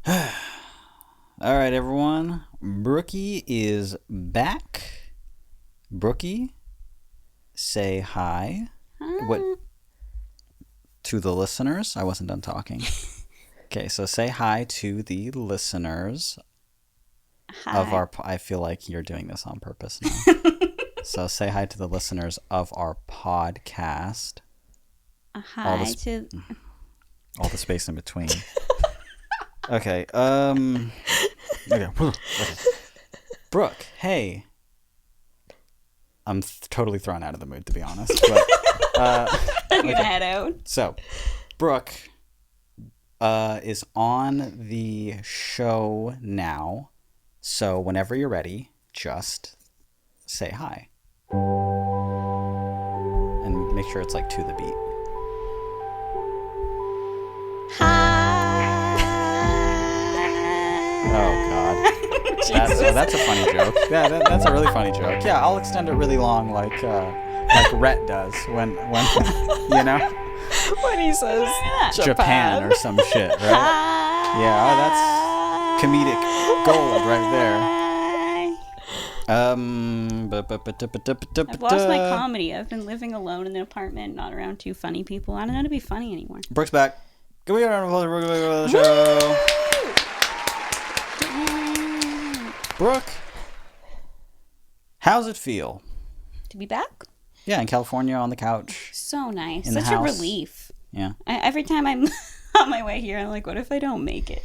All right, everyone. Brookie is back. Brookie, say hi. What to the listeners? I wasn't done talking. Okay, so say hi to the listeners of our. I feel like you're doing this on purpose now. So say hi to the listeners of our podcast. Hi All the space in between. Okay. Okay. Brooke, hey. I'm totally thrown out of the mood, to be honest. But I'm gonna head out. So, Brooke is on the show now. So whenever you're ready, just say hi. And make sure it's like to the beat. Hi. Oh, God. That's a funny joke. Yeah, that's a really funny joke. Yeah, I'll extend it really long like Rhett does when you know? When he says Japan or some shit, right? Yeah, that's comedic gold right there. I've lost my comedy. I've been living alone in an apartment, not around two funny people. I don't know how to be funny anymore. Brooke's back. Can we get on the show? Brooke, how's it feel to be back? Yeah, in California on the couch. So nice. In Such a relief. Yeah. Every time I'm on my way here, I'm like, what if I don't make it?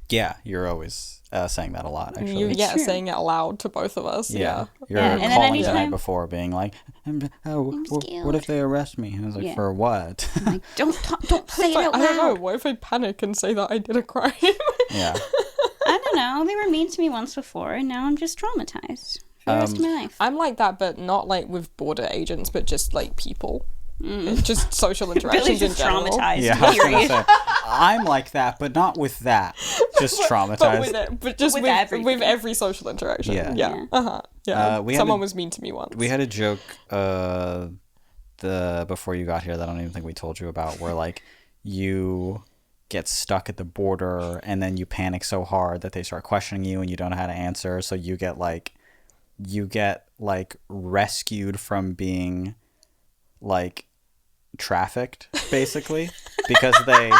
Yeah, you're always saying that a lot, actually. Saying it aloud to both of us. Yeah. You're calling the night before being like, what if they arrest me? And I was like, for what? Like, don't say it out loud. I don't know. What if I panic and say that I did a crime? Yeah. I don't know. They were mean to me once before, and now I'm just traumatized for the rest of my life. I'm like that, but not like with border agents, but just like people. Just social interactions in general. Traumatized. Yeah, I was gonna say, I'm like that, but not with that. Just traumatized. But just with every social interaction. Yeah. Someone was mean to me once. We had a joke before you got here that I don't even think we told you about, where like you get stuck at the border and then you panic so hard that they start questioning you and you don't know how to answer, so you get rescued from being like trafficked, basically, because they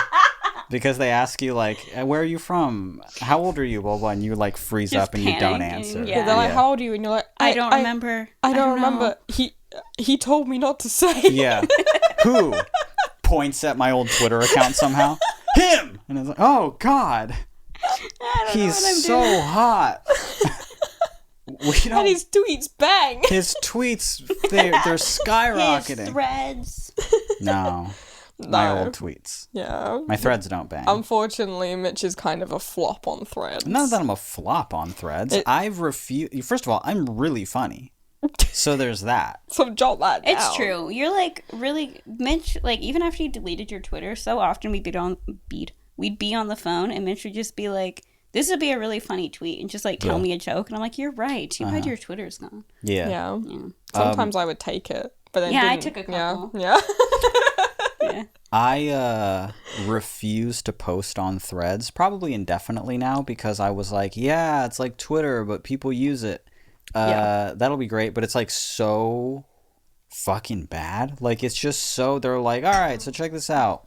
ask you like, where are you from, how old are you, blah blah, and you like freeze just up and you don't answer. They're like, how old are you? And you're like, I don't remember. I don't remember. He told me not to say. Yeah. Who points at my old Twitter account somehow? Him. And I was like, oh God, he's so hot. And his tweets bang. His tweets, they're skyrocketing. His threads. No. My old tweets. Yeah. My threads don't bang. Unfortunately, Mitch is kind of a flop on threads. Not that I'm a flop on threads. I've refused. First of all, I'm really funny. So there's that. So jot that down. It's true. You're like really, Mitch, like even after you deleted your Twitter, so often we'd be on the phone and Mitch would just be like, this would be a really funny tweet, and just like tell me a joke, and I'm like, you're right. Too bad your Twitter's gone. Yeah. Sometimes I would take it, but then I took a couple. Yeah. I refuse to post on threads, probably indefinitely now, because I was like, yeah, it's like Twitter, but people use it. That'll be great, but it's like so fucking bad. Like it's just so, they're like, all right, so check this out.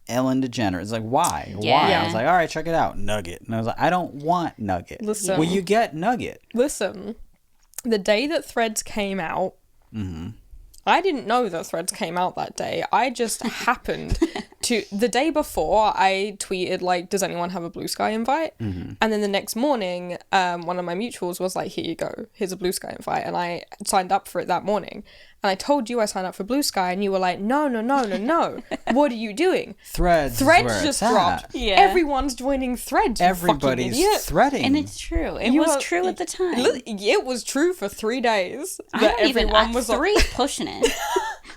Ellen DeGeneres. It's like, why? Why? I was like, all right, check it out. Nugget. And I was like, I don't want Nugget. Listen. Well, you get Nugget. Listen. The day that Threads came out, I didn't know that Threads came out that day. I just happened to... The day before, I tweeted, like, does anyone have a bluesky invite? And then the next morning, one of my mutuals was like, here you go. Here's a bluesky invite. And I signed up for it that morning. And I told you I signed up for bluesky, and you were like, no. What are you doing? Threads just dropped. Yeah. Everyone's joining Threads. Everybody's threading. And it's true. It was true at the time. It was true for 3 days. Everyone was 3 pushing it.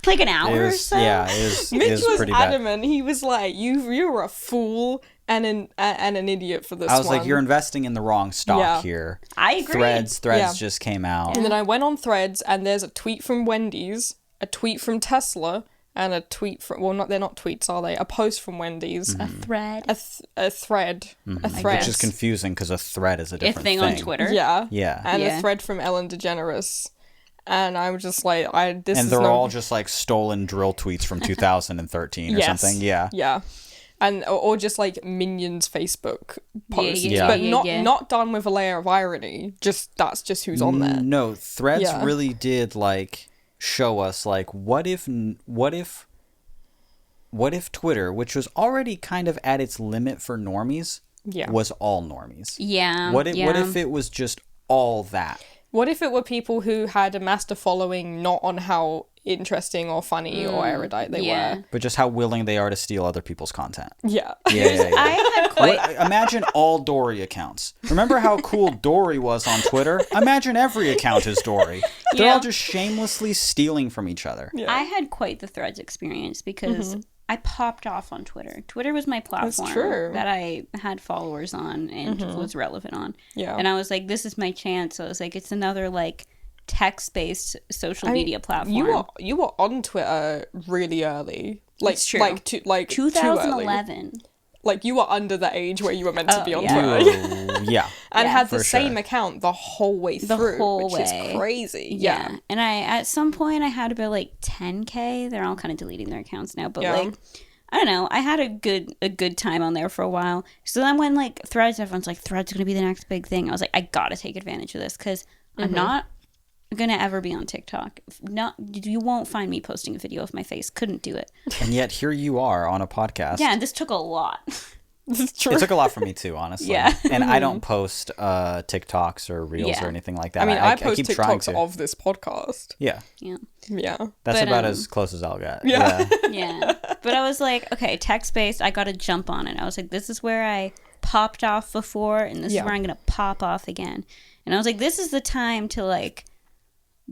Like an hour or so. Yeah, it Mitch was pretty adamant. He was like, you're a fool and an idiot for this one. I was like, you're investing in the wrong stock here. I agree. Threads just came out. And then I went on Threads, and there's a tweet from Wendy's, a tweet from Tesla, and a tweet from, they're not tweets, are they? A post from Wendy's. A thread. A thread. A thread. Which is confusing because a thread is a different thing on Twitter. Yeah. Yeah. And Yeah. a thread from Ellen DeGeneres. And I'm just like, And they're all just like stolen drill tweets from 2013 or something. Yeah. Yeah. And or just like Minions Facebook posts, yeah, but yeah. not done with a layer of irony. Just that's just who's on there. No, Threads Yeah. really did like show us like what if Twitter, which was already kind of at its limit for normies, Yeah. was all normies. Yeah. What if it was just all that? What if it were people who had amassed a following not on how interesting or funny or erudite they were? But just how willing they are to steal other people's content. Yeah. Yeah. I had quite. Imagine all Dory accounts. Remember how cool Dory was on Twitter? Imagine every account is Dory. They're Yeah. all just shamelessly stealing from each other. Yeah. I had quite the Threads experience because I popped off on Twitter. Twitter was my platform true. that I had followers on and was relevant on. Yeah. And I was like, this is my chance. So I was like, it's another like text-based social media platform. You were on Twitter really early. Like It's true. too early. 2011. Like you were under the age where you were meant to be on yeah. Twitter. Yeah. And Yeah. had the For same sure. account the whole way through, whole which way. is crazy. Yeah. And at some point I had about like 10K. They're all kind of deleting their accounts now, but Yeah. like I don't know. I had a good time on there for a while. So then when like Threads, everyone's like Threads gonna be the next big thing. I was like, I gotta take advantage of this because I'm not gonna ever be on TikTok. You won't find me posting a video of my face. Couldn't do it. And yet here you are on a podcast. Yeah, and this took a lot. This is true. It took a lot for me too, honestly. Yeah. And I don't post TikToks or Reels Yeah. or anything like that. I mean, I post keep trying TikToks to. of this podcast. Yeah. Yeah. Yeah. That's But, about as close as I'll get. Yeah. Yeah. But I was like, okay, text-based, I gotta jump on it. I was like, this is where I popped off before, and this is where I'm gonna pop off again. And I was like, this is the time to like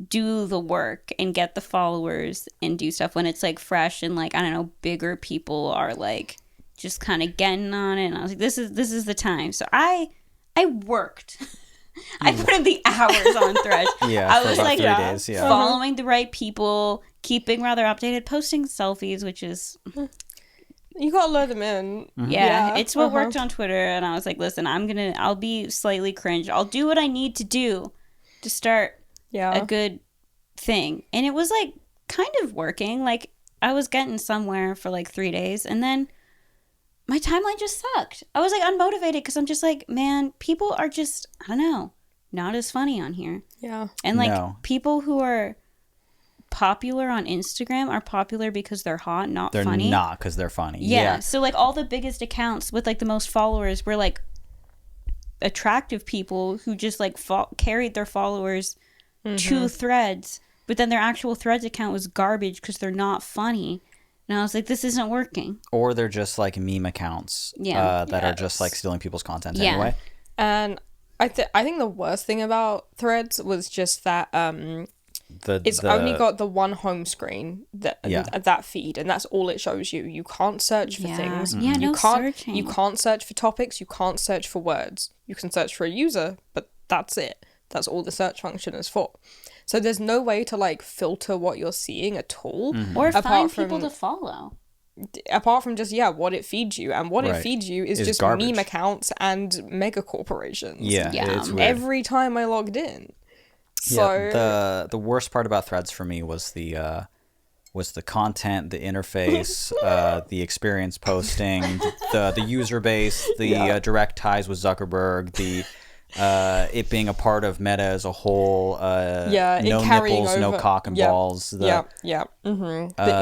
do the work and get the followers and do stuff when it's like fresh and like, I don't know, bigger people are like just kind of getting on it. And I was like, this is the time. So I worked. I put in the hours on Threads. Yeah, I for was about like 3 days, yeah. following the right people, keeping rather updated, posting selfies, which is You gotta lure them in. yeah, it's what worked on Twitter. And I was like, listen, I'll be slightly cringe. I'll do what I need to do to start a good thing. And it was like kind of working. Like I was getting somewhere for like 3 days, and then my timeline just sucked. I was like unmotivated because I'm just like, man, people are just, I don't know, not as funny on here. Yeah. And like No. people who are popular on Instagram are popular because they're hot, not They're funny. not because they're funny. Yeah. So like all the biggest accounts with like the most followers were like attractive people who just like carried their followers to Threads, but then their actual Threads account was garbage because they're not funny. And I was like, this isn't working. Or they're just like meme accounts that are just like stealing people's content Yeah. anyway. And I think the worst thing about Threads was just that it's only got the one home screen that feed, and that's all it shows you. You can't search for things. Yeah, you no can't searching. you can't search for topics. You can't search for words. You can search for a user, but that's it. That's all the search function is for. So there's no way to like filter what you're seeing at all, Or apart find from people to follow. apart from just what it feeds you, and what it Right. feeds you is Is just garbage. meme accounts and mega corporations. Yeah, Yeah. it's weird. Every time I logged in. So Yeah, the worst part about Threads for me was the content, the interface, the experience posting, the user base, the direct ties with Zuckerberg, the it being a part of Meta as a whole. it No carrying nipples, no over. cock and Yeah. balls. The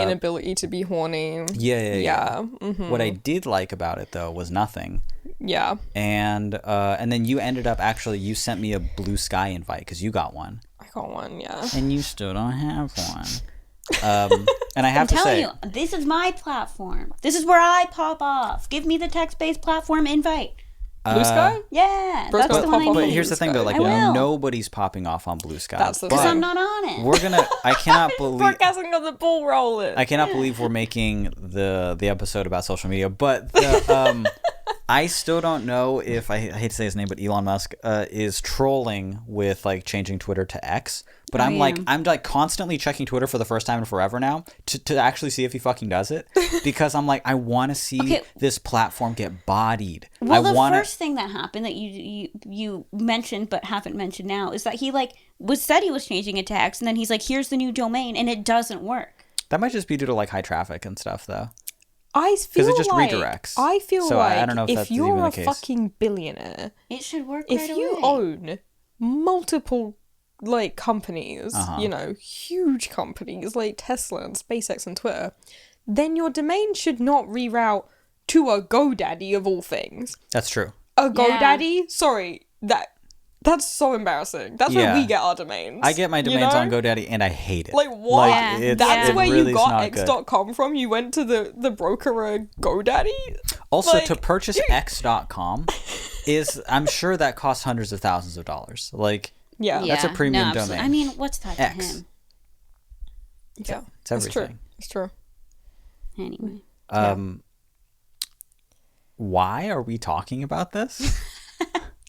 inability to be horny. Yeah. Mm-hmm. What I did like about it though was nothing. Yeah. And then you ended up you sent me a blue sky invite because you got one, I got one, yeah. and you still don't have one. And I have I'm to telling say, you, this is my platform. This is where I pop off. Give me the text-based platform invite. Blue Sky? Yeah, Bro's that's gonna the one I pop up need. but here's the thing though, like I will. nobody's popping off on Blue Sky. That's the but thing. Because I'm not on it. We're gonna. I cannot believe. Brooke hasn't got the ball rolling. I cannot believe we're making the episode about social media, but the I still don't know if I hate to say his name, but Elon Musk is trolling with like changing Twitter to X. But I'm like constantly checking Twitter for the first time in forever now to actually see if he fucking does it, because I'm like, I want to see this platform get bodied. Well, the first thing that happened that you mentioned but haven't mentioned now is that he said he was changing it to X, and then he's like, here's the new domain, and it doesn't work. That might just be due to like high traffic and stuff, though. I feel because it just like redirects. I feel so like I don't know if you're a fucking billionaire, it should work. If you own multiple like companies, you know, huge companies like Tesla and SpaceX and Twitter, then your domain should not reroute to a GoDaddy of all things. That's true. A GoDaddy? Sorry, that's so embarrassing. That's where we get our domains. I get my domains on GoDaddy and I hate it. Like, what? Like, that's where really you got X.com from? You went to the broker GoDaddy? Also, to purchase X.com is, I'm sure that costs hundreds of thousands of dollars. Like, that's a premium domain. I mean, what's that to X. him? Yeah. It's everything. It's true. Anyway. Why are we talking about this?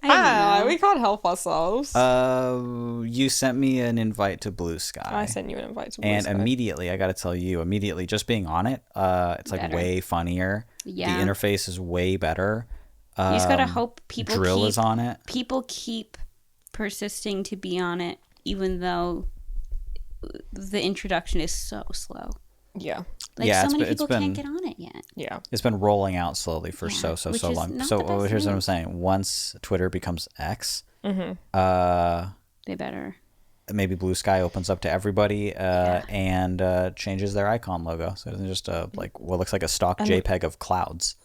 We can't help ourselves. You sent me an invite to Bluesky. I sent you an invite to Bluesky. And immediately, I got to tell you, just being on it, it's like way funnier. Yeah. The interface is way better. You just gotta hope Drill is on it. People keep persisting to be on it, even though the introduction is so slow. Yeah. Like, so many people can't get on it yet. Yeah. It's been rolling out slowly for so long. So here's what I'm saying. Once Twitter becomes X, they better. Maybe Bluesky opens up to everybody and changes their icon logo. So it isn't just like what looks like a stock JPEG of clouds.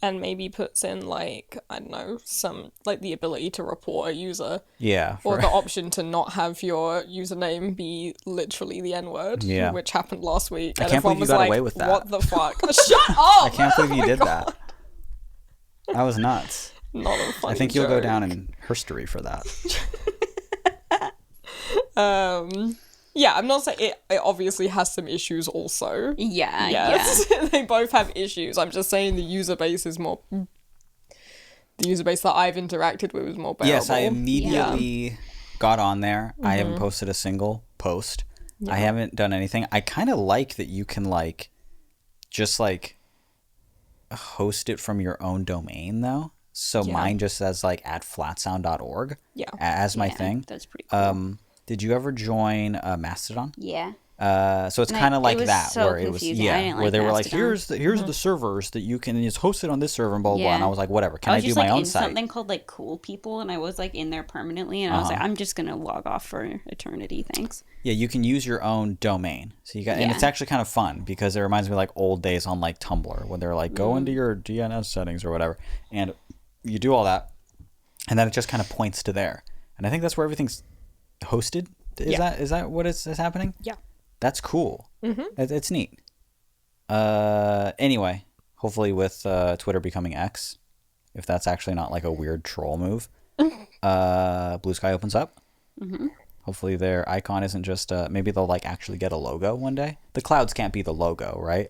And maybe puts in like, I don't know, some like the ability to report a user. Yeah. Or the option to not have your username be literally the N-word. Yeah. Which happened last week. I can't believe you got away with that. What the fuck? Shut up! I can't believe you did that. That was nuts. Not a funny I think you'll joke. go down in history for that. Yeah, I'm not saying it obviously has some issues also. Yeah, yes. They both have issues. I'm just saying the user base that I've interacted with is more bearable. Yes, I immediately got on there. I haven't posted a single post. I haven't done anything. I kind of like that you can like just like host it from your own domain though. So mine just says like @flatsound.org as my thing. That's pretty cool. Did you ever join Mastodon? Yeah. So it's kind of like that, so where it was where they were like, here's the servers that you can, and it's hosted on this server and blah blah blah. And I was like, whatever, can I do my own site? Something called like Cool People, and I was like in there permanently, and I was like, I'm just gonna log off for eternity, thanks. Yeah, you can use your own domain, so you got, and it's actually kind of fun because it reminds me of like old days on like Tumblr when they're like, go into your DNS settings or whatever, and you do all that, and then it just kind of points to there, and I think that's where everything's hosted. Is that what is happening? Yeah. That's cool. It's neat. Anyway, hopefully with Twitter becoming X, if that's actually not like a weird troll move, Bluesky opens up. Hopefully their icon isn't just maybe they'll like actually get a logo one day. The clouds can't be the logo, right?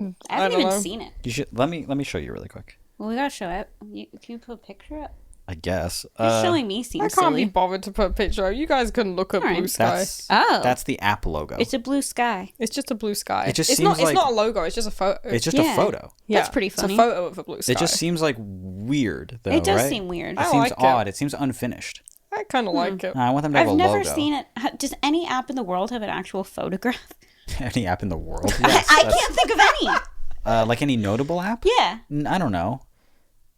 I haven't even seen it. You should let me show you really quick. Well, we gotta show it. Can you put a picture up? I guess. Just showing me seems I can't silly. be bothered to put a picture. You guys can look at Bluesky. That's the app logo. It's a blue sky. It's just a blue sky. It just it's seems not. like, it's not a logo. It's just a photo. It's just a photo. Yeah, that's pretty funny. It's a photo of a blue sky. It just seems like weird, though. It does right? seem weird. It seems odd. It seems unfinished. I kind of like it. I want them to have a logo. I've never seen it. Does any app in the world have an actual photograph? Any app in the world? Yes, I can't think of any. Like any notable app? Yeah. I don't know.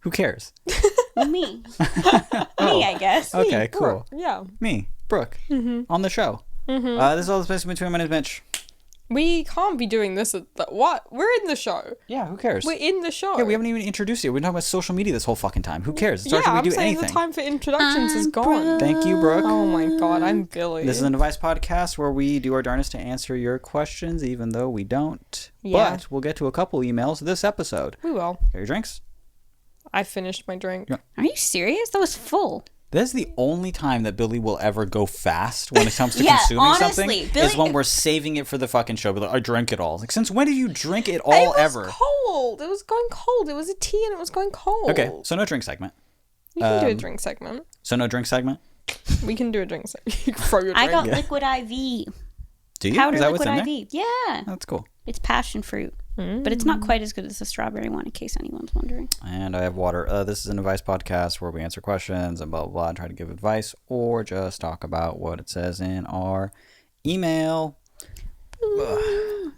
Who cares? Well, me. Me, I guess. Okay, Me, cool. Brooke. Yeah. Me, Brooke, on the show. This is all the space between my name is Mitch. We can't be doing this at what? We're in the show. Yeah, who cares? We're in the show. Yeah, we haven't even introduced you. We're talking about social media this whole fucking time. Who cares? It's yeah, we I'm do saying anything. the time for introductions is gone. Thank you, Brooke. Oh my god, I'm Billy. This is an advice podcast where we do our darnest to answer your questions, even though we don't. Yeah. But we'll get to a couple emails this episode. We will. Get your drinks. I finished my drink. Yeah. Are you serious? That was full. That's the only time that Billy will ever go fast when it comes to Yeah, consuming honestly, something Billy- is when we're saving it for the fucking show. But like, I drank it all. Like, since when did you drink it all It was ever? cold. It was going cold. It was a tea and it was going cold. Okay, so no drink segment. We can do a drink segment. So no drink segment? We can do a drink segment. You can throw your drink. I got liquid IV. Do you? Powder Is that what's liquid in IV. Yeah. That's cool. It's passion fruit. But it's not quite as good as the strawberry one, in case anyone's wondering. And I have water. This is an advice podcast where we answer questions and blah, blah, blah, and try to give advice or just talk about what it says in our email. Ugh.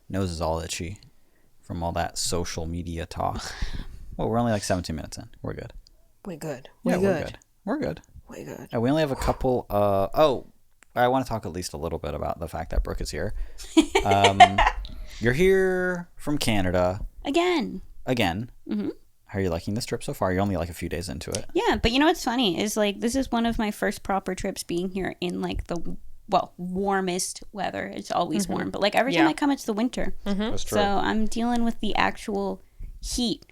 Nose is all itchy from all that social media talk. Well, we're only like 17 minutes in. We're good. We're good. Yeah, we're good. We're good. We're good. We only have a couple. I want to talk at least a little bit about the fact that Brooke is here. You're here from Canada. Again. Mm-hmm. How are you liking this trip so far? You're only like a few days into it. Yeah, but you know what's funny is like this is one of my first proper trips being here in like the warmest weather. It's always warm, but like every time I come, it's the winter. That's true. So I'm dealing with the actual heat,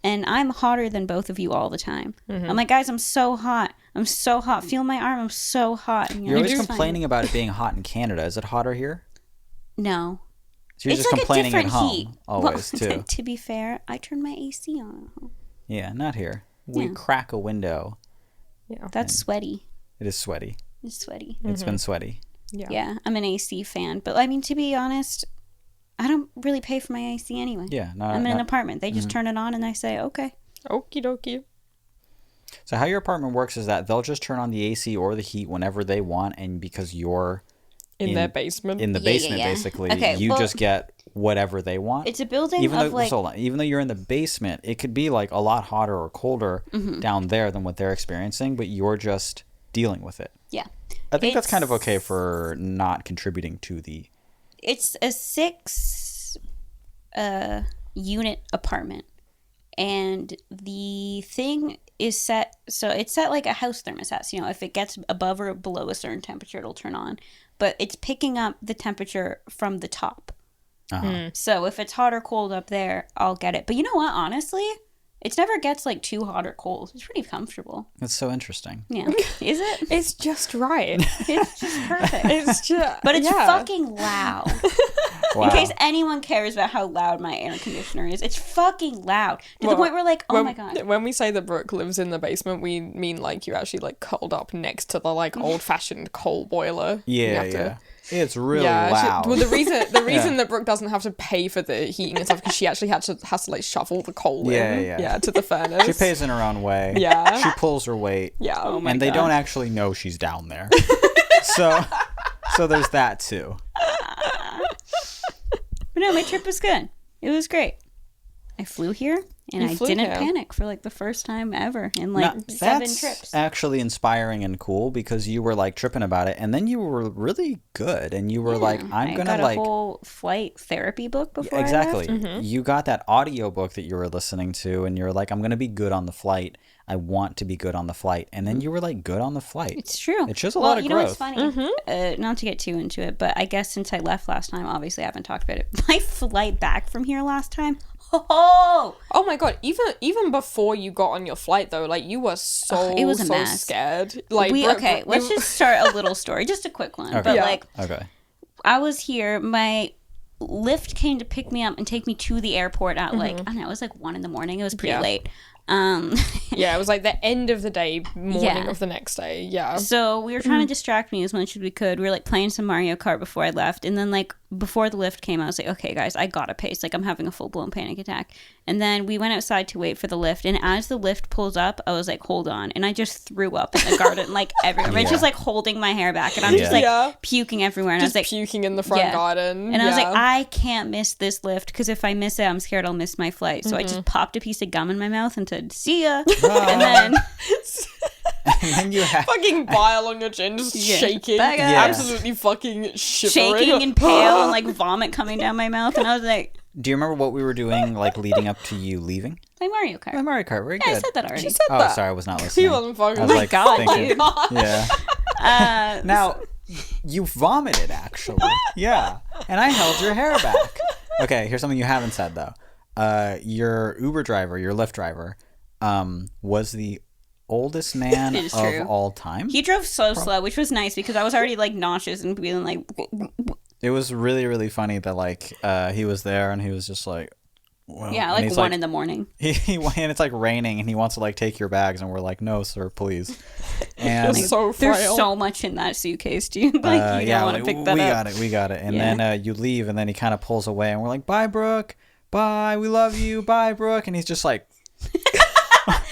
and I'm hotter than both of you all the time. I'm like, guys, I'm so hot. I'm so hot. Feel my arm. I'm so hot. And You're like, always "It's complaining about it being hot in Canada. Is it hotter here? fine." No. So you're It's just like complaining a at different home heat. always Well, too. to be fair, I turn my AC on at home. Yeah, not here. We Yeah. crack a window. Yeah. That's sweaty. It is sweaty. It's sweaty. It's been sweaty. Yeah, I'm an AC fan, but I mean, to be honest, I don't really pay for my AC anyway. Yeah, I'm in an apartment. They just turn it on and I say, okay. Okie dokie. So how your apartment works is that they'll just turn on the AC or the heat whenever they want, and because you're In their basement. in the Yeah, yeah, basement, yeah. basically, Okay, you well, just get whatever they want. It's a building even of though, like... hold on, even though you're in the basement, it could be like a lot hotter or colder down there than what they're experiencing, but you're just dealing with it. Yeah. I think that's kind of It's- okay for not contributing to the... It's a 6 unit apartment, and the thing is set so it's set like a house thermostat. So, you know, if it gets above or below a certain temperature, it'll turn on, but it's picking up the temperature from the top. So if it's hot or cold up there, I'll get it. But you know what, honestly, it never gets like too hot or cold. It's pretty comfortable. That's so interesting. Yeah. Is it? It's just right. It's just perfect. It's just. But it's yeah. fucking loud. Wow. In case anyone cares about how loud my air conditioner is, it's fucking loud. To the point where, like, oh when, my god. When we say that Brooke lives in the basement, we mean like you actually like curled up next to the like old-fashioned coal boiler. You Yeah, have to- yeah. It's really Yeah, loud. well, the reason that Brooke doesn't have to pay for the heating and stuff because she actually has to like shovel the coal Yeah. to the furnace. She pays in her own way. Yeah. She pulls her weight. Yeah. Oh and they don't actually know she's down there. so there's that too. But no, my trip was good. It was great. I flew here, and You I flew didn't here. panic for like the first time ever in like Now, 7 that's trips. actually inspiring and cool because you were like tripping about it and then you were really good and you were like, I'm I gonna got like a whole flight therapy book before exactly. I left. You got that audio book that you were listening to and you're like, I'm gonna be good on the flight. I want to be good on the flight. And then you were like good on the flight. It's true. It shows a well, lot of you know what's growth. funny? Not to get too into it, but I guess since I left last time, obviously I haven't talked about it. My flight back from here last time. Oh, Oh my god! Even before you got on your flight though, like you were so it was a mess. scared. Like let's just start a little story, just a quick one. Okay. But Yeah. like, Okay. I was here. My Lyft came to pick me up and take me to the airport at like I don't know. It was like 1 a.m. It was pretty Yeah. late. Yeah, it was like the end of the day, morning Yeah. of the next day. Yeah. So we were trying to distract me as much as we could. We were like playing some Mario Kart before I left, and then like before the lift came, I was like, okay, guys, I gotta pace. Like I'm having a full blown panic attack. And then we went outside to wait for the lift, and as the lift pulls up, I was like, hold on, and I just threw up in the garden like everywhere. It's Yeah. just like holding my hair back, and I'm just like Yeah. puking everywhere. And Just I was like, puking in the front yeah. garden. and I was like, Yeah. I can't miss this lift because if I miss it, I'm scared I'll miss my flight. So I just popped a piece of gum in my mouth and said, see ya. And then And then you have fucking bile on your chin, just Yeah. shaking, Back up. Yeah. absolutely fucking shivering. shaking and pale and like vomit coming down my mouth. And I was like, Do you remember what we were doing like leading up to you leaving? play Mario Kart. Oh, Mario Kart, very Yeah, I good. said that already. She said Oh, that. sorry, I was not listening. He wasn't fucking. I was my like God, thinking. dude. Yeah. Now, you vomited actually. Yeah. And I held your hair back. Okay, here's something you haven't said though. Your Uber driver, your Lyft driver, was the oldest man It is of true. all time. He drove so slow, which was nice because I was already like nauseous and feeling like. It was really, really funny that like he was there and he was just like, well, Yeah, and like he's 1 in the morning. And it's like raining and he wants to like take your bags and we're like, no, sir, please. And It's so There's frail. so much in that suitcase, dude. Like you don't want to pick that up. We got it. And Yeah. then you leave and then he kind of pulls away and we're like, bye, Brooke. Bye. We love you. Bye, Brooke. And he's just like,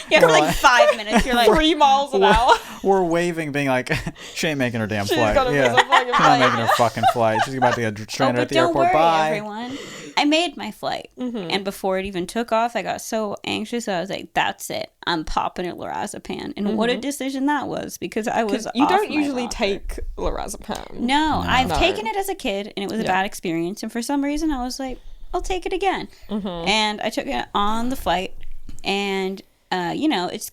Yeah, for We're like like- 5 minutes, you're like, 3 miles an hour. we're waving, being like, she ain't making her damn She's flight. gonna miss Yeah. a fucking She's not flight. making her fucking flight. She's about to get oh, stranded but at the don't airport. worry, Bye. everyone. I made my flight, Mm-hmm. and before it even took off, I got so anxious. I was like, "That's it. I'm popping at lorazepam." And what a decision that was, because I was. You off don't my usually rocker. take lorazepam. No, I've No. taken it as a kid, and it was a bad experience. And for some reason, I was like, "I'll take it again." And I took it on the flight, and you know, it's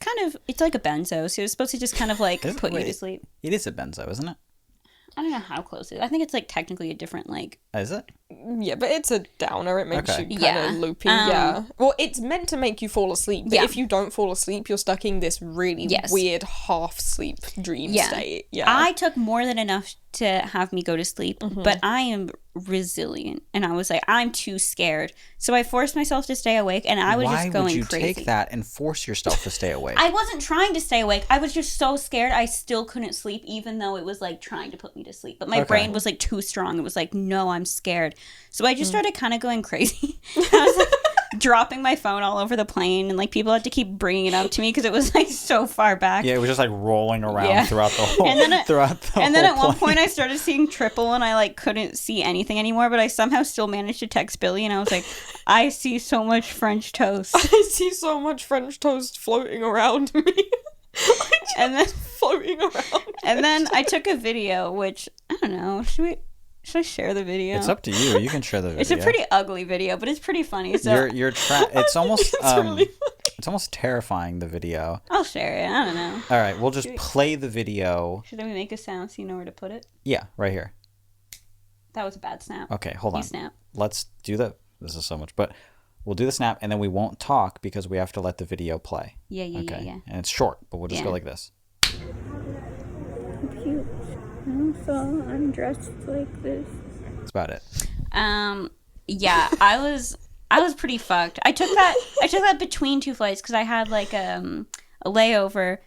like a benzo, so it's supposed to just kind of like Is it? put you to Wait. sleep. It is a benzo, isn't it? I don't know how close it is. I think it's like technically a different like. Is it? Yeah, but it's a downer. It makes Okay. you kind Yeah. of loopy. Yeah. Well, it's meant to make you fall asleep. But Yeah. if you don't fall asleep, you're stuck in this really Yes. weird half sleep dream Yeah. state. Yeah. I took more than enough to have me go to sleep, but I am resilient, and I was like, I'm too scared, so I forced myself to stay awake, and I was Why just going would you crazy. take that and force yourself to stay awake? I wasn't trying to stay awake. I was just so scared. I still couldn't sleep, even though it was like trying to put me to sleep. But my Okay. brain was like too strong. It was like, no, I'm scared. So I just started kind of going crazy. I was like dropping my phone all over the plane, and like people had to keep bringing it up to me because it was like so far back. Yeah, it was just like rolling around Yeah. throughout the whole. And then it- throughout the And then whole at one plane. point I started seeing triple, and I like couldn't see anything anymore, but I somehow still managed to text Billy, and I was like, I see so much French toast. I see so much French toast floating around me. And then floating around. and then I took a video, which I don't know, should I share the video? It's up to you. You can share the video. It's a pretty ugly video, but it's pretty funny. So It's almost It's really it's almost terrifying, the video. I'll share it. I don't know. All right, we'll just play the video. Should we make a sound so you know where to put it? Yeah, right here. That was a bad snap. Okay, hold You on. snap. Let's do the. This is so much, but we'll do the snap and then we won't talk because we have to let the video play. Yeah, yeah, Okay, yeah. and it's short, but we'll just go Yeah. like this. Cute. So I'm dressed like this. That's about it. Yeah, I was pretty fucked. I took that between two flights because I had like a layover.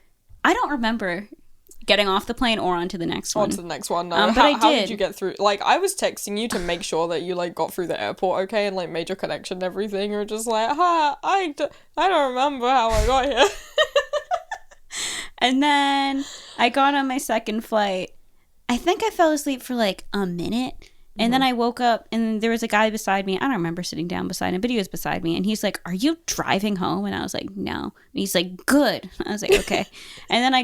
I don't remember getting off the plane or onto the next one. on to the next one. No. But how, I how did did. you get through? Like, I was texting you to make sure that you like got through the airport okay and like made your connection and everything. Or just like, I don't remember how I got here. And then I got on my second flight. I think I fell asleep for like a minute. And then I woke up and there was a guy beside me. I don't remember sitting down beside him, but he was beside me. And he's like, "Are you driving home?" And I was like, "No." And he's like, "Good." I was like, "Okay." And then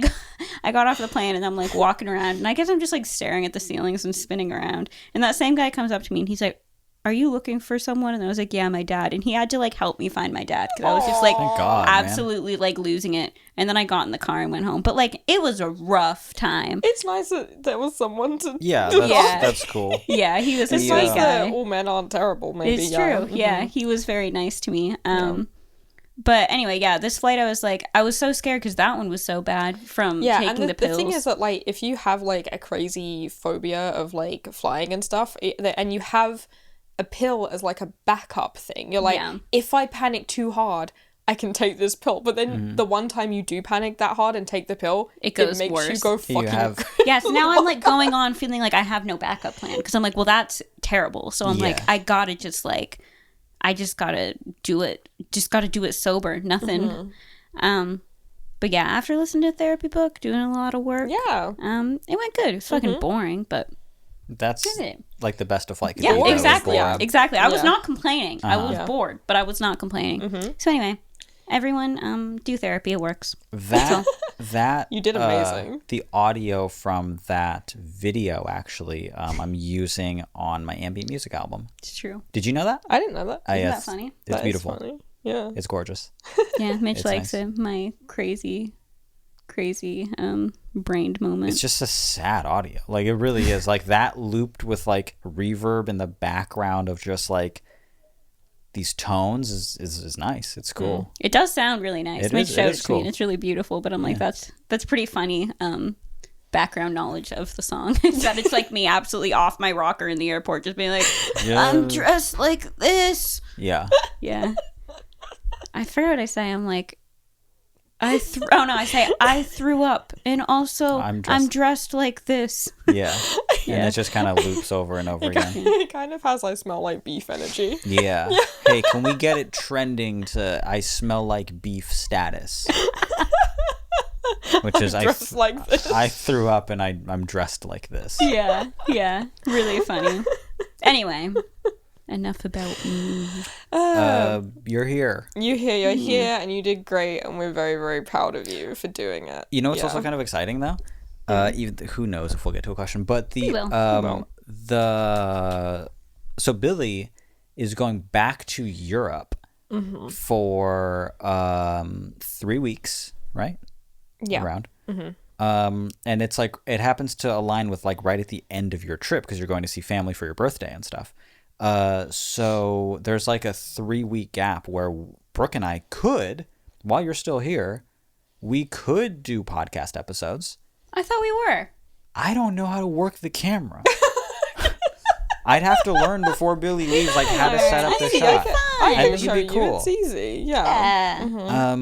I got off the plane and I'm like walking around. And I guess I'm just like staring at the ceilings and spinning around. And that same guy comes up to me and he's like, "Are you looking for someone?" And I was like, "Yeah, my dad." And he had to like help me find my dad because I was just like Thank God, man. absolutely like losing it. And then I got in the car and went home. But like it was a rough time. It's nice that there was someone to. Yeah, do that's, Yeah. that's cool. Yeah, he was a It's Yeah. nice sweet that guy. all men aren't terrible. Maybe It's yeah. true. Yeah, he was very nice to me. But anyway, yeah, this flight I was so scared because that one was so bad from Yeah, taking and the the pills. thing is that like if you have like a crazy phobia of like flying and stuff, and you have a pill as like a backup thing, you're like, Yeah. if I panic too hard, I can take this pill. But then the one time you do panic that hard and take the pill, It goes makes you worse. go You fucking. have Yes, now I'm like going on feeling like I have no backup plan because I'm like, well, that's terrible. So I'm like, Yeah. I gotta just like, I just gotta do it. Just gotta do it sober. Nothing. But yeah, after listening to a therapy book, doing a lot of work, Yeah. it went good. It was fucking boring, but that's it. like the best of flight. yeah, bored. exactly, Yeah. exactly. I was Yeah. not complaining. I was Yeah. bored, but I was not complaining. So anyway, everyone, do therapy. It works. That You did amazing. The audio from that video actually, I'm using on my ambient music album. It's true. Did you know that? I didn't know that. Isn't that funny? It's That is beautiful. funny. Yeah. It's gorgeous. Yeah, Mitch It's likes nice. it. My crazy brained moment. It's just a sad audio. Like it really is. Like that looped with like reverb in the background of just like these tones is nice. It's cool. It does sound really nice. It Mitch is- it showed is it to me, cool. and it's really beautiful. But I'm like, that's pretty funny. Background knowledge of the song is that it's like me absolutely off my rocker in the airport, just being like, Yeah. I'm dressed like this. Yeah. Yeah. I forget what I say. I'm like, I say I threw up, and also I'm I'm dressed- dressed like this. Yeah. And it just kind of loops over and over again. It kind of has I smell like beef energy. Yeah. Hey, can we get it trending to I smell like beef status? Which is Dressed like this. I threw up and I'm dressed like this. Yeah, really funny. Anyway, enough about me. You're here. You're here, and you did great, and we're very, very proud of you for doing it. You know what's Yeah. also kind of exciting though? Even who knows if we'll get to a question, but We will. so Billy is going back to Europe for 3 weeks, right? Yeah. Around. And it's like it happens to align with like right at the end of your trip because you're going to see family for your birthday and stuff. So there's like a 3-week gap where Brooke and I could, while you're still here, we could do podcast episodes. I thought we were. I don't know how to work the camera. I'd have to learn before Billy leaves, like how to set up the shot. I I can think show it'd be you. cool. It's easy. Yeah.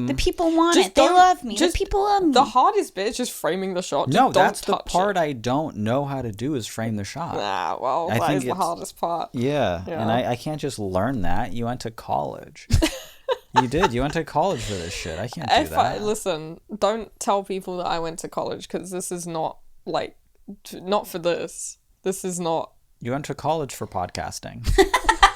The people want Just it. They don't- love me. just- The people love me. The hardest bit is just framing the shot. Just No, don't that's the touch part it. I don't know how to do is frame the shot. Nah, well, I that think is the it's- hardest part. Yeah, Yeah. and I can't just learn that. You went to college. You did. You went to college for this shit. I can't do that. Listen, don't tell people that I went to college because this is not like, not for this. This is not. You went to college for podcasting.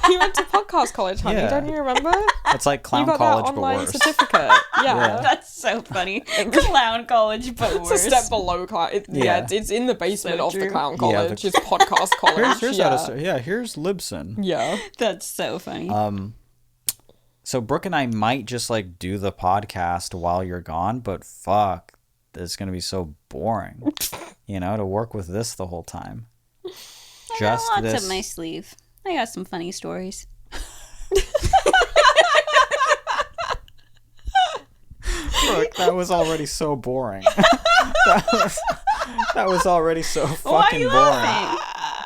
You went to podcast college, honey. Yeah. Don't you remember? It's like You clown got college, that but online worse. certificate. Yeah. That's so funny. Clown college, but It's a worse. step below clown. Yeah. Yeah, it's in the basement So of the true. clown Yeah, college. It's podcast college. Here's yeah. how to start. Yeah, here's Libsyn. Yeah. That's so funny. So Brooke and I might just like do the podcast while you're gone, but fuck, it's gonna be so boring. To work with this the whole time. I got lots up my sleeve. I got some funny stories. Brooke, that was already so boring. that was already so Why are fucking you boring. laughing?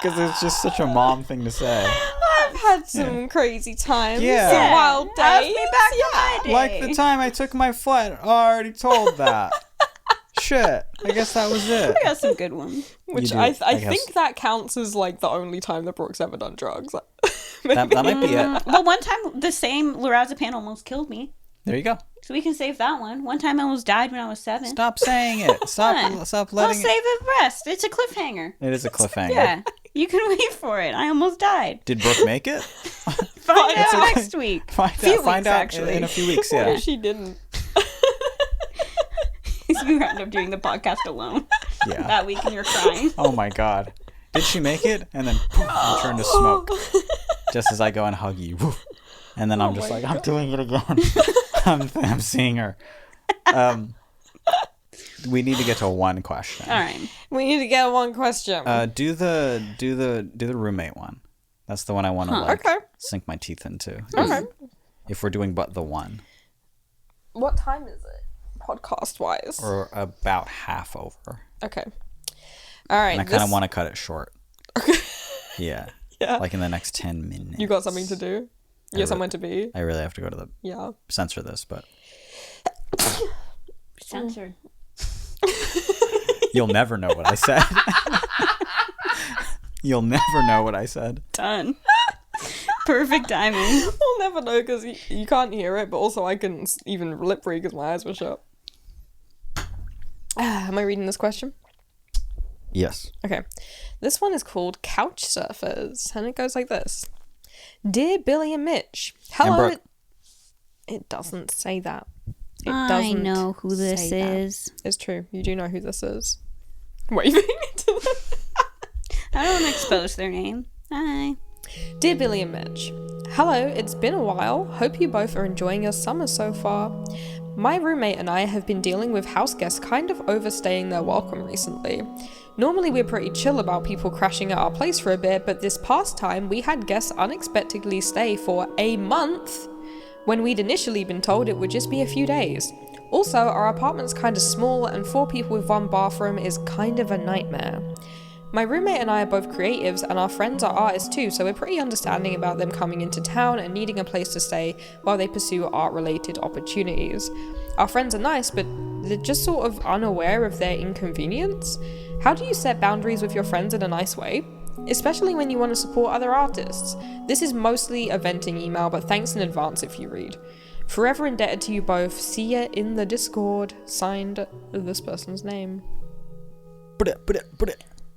Because it's just such a mom thing to say. I've had some crazy times. Yeah. Some wild days. Ask me back to my day. Like the time I took my flight. I already told that. Shit. I guess that was it. I got some good ones. Which do, I I guess. think that counts as like the only time that Brooke's ever done drugs. That might be it. Well, one time the same lorazepam almost killed me. There you go. So we can save that one. One time I almost died when I was 7. Stop saying it. Stop I'll letting save the rest. It's a cliffhanger. it. It is a cliffhanger. Yeah. You can wait for it. I almost died. Did Brooke make it? Find out okay. next week. Find Few out weeks, in actually. a few weeks, What yeah. if she didn't? You end up doing the podcast alone Yeah. that week and you're crying. Oh my god. Did she make it? And then poof, you turn to smoke. Just as I go and hug you. Woof. And then I'm just my like, I'm doing it again. I'm seeing her. We need to get to one question. All right. We need to get one question. Do the roommate one. That's the one I want to Okay. sink my teeth into. Okay. If we're doing but the one. What time is it? Podcast wise. Or about half over. Okay. All right. And I kind of want to cut it short. Okay. Yeah. Yeah. Like in the next 10 minutes. You got something to do? You got somewhere to be? I really have to go to the Yeah. censor this, but Censored. you'll never know what I said. You'll never know what I said. Done. Perfect timing. I'll never know because you can't hear it, but also I can even lip read because my eyes were shut. Am I reading this question? Yes. Okay. This one is called Couch Surfers, and it goes like this. Dear Billy and Mitch, hello. Brooke. It doesn't say that. It I doesn't know who this say that. is. It's true. You do know who this is. Waving to them. I don't expose their name. Hi. Dear Billy and Mitch, hello, it's been a while. Hope you both are enjoying your summer so far. My roommate and I have been dealing with house guests kind of overstaying their welcome recently. Normally we're pretty chill about people crashing at our place for a bit, but this past time we had guests unexpectedly stay for a month, when we'd initially been told it would just be a few days. Also, our apartment's kind of small, and 4 people with 1 bathroom is kind of a nightmare. My roommate and I are both creatives, and our friends are artists too, so we're pretty understanding about them coming into town and needing a place to stay while they pursue art-related opportunities. Our friends are nice, but they're just sort of unaware of their inconvenience. How do you set boundaries with your friends in a nice way? Especially when you want to support other artists. This is mostly a venting email, but thanks in advance if you read. Forever indebted to you both. See ya in the Discord. Signed, this person's name.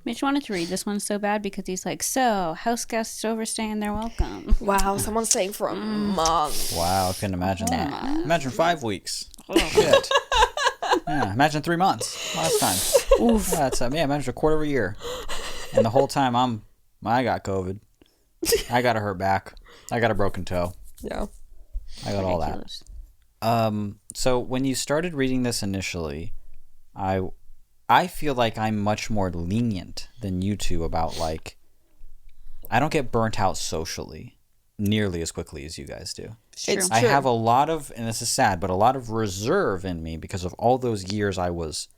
Mitch wanted to read this one so bad because he's like, so, house guests overstaying their welcome. Wow, someone's staying for a month. Wow, I couldn't imagine that. Imagine 5 weeks. Shit. Yeah, imagine 3 months last time. Oof. Yeah, that's, imagine a quarter of a year. And the whole time I got COVID. I got a hurt back. I got a broken toe. Yeah. I got all that. So when you started reading this initially, I feel like I'm much more lenient than you two about, like, I don't get burnt out socially nearly as quickly as you guys do. It's I true. have a lot of, and this is sad, but a lot of reserve in me because of all those years I was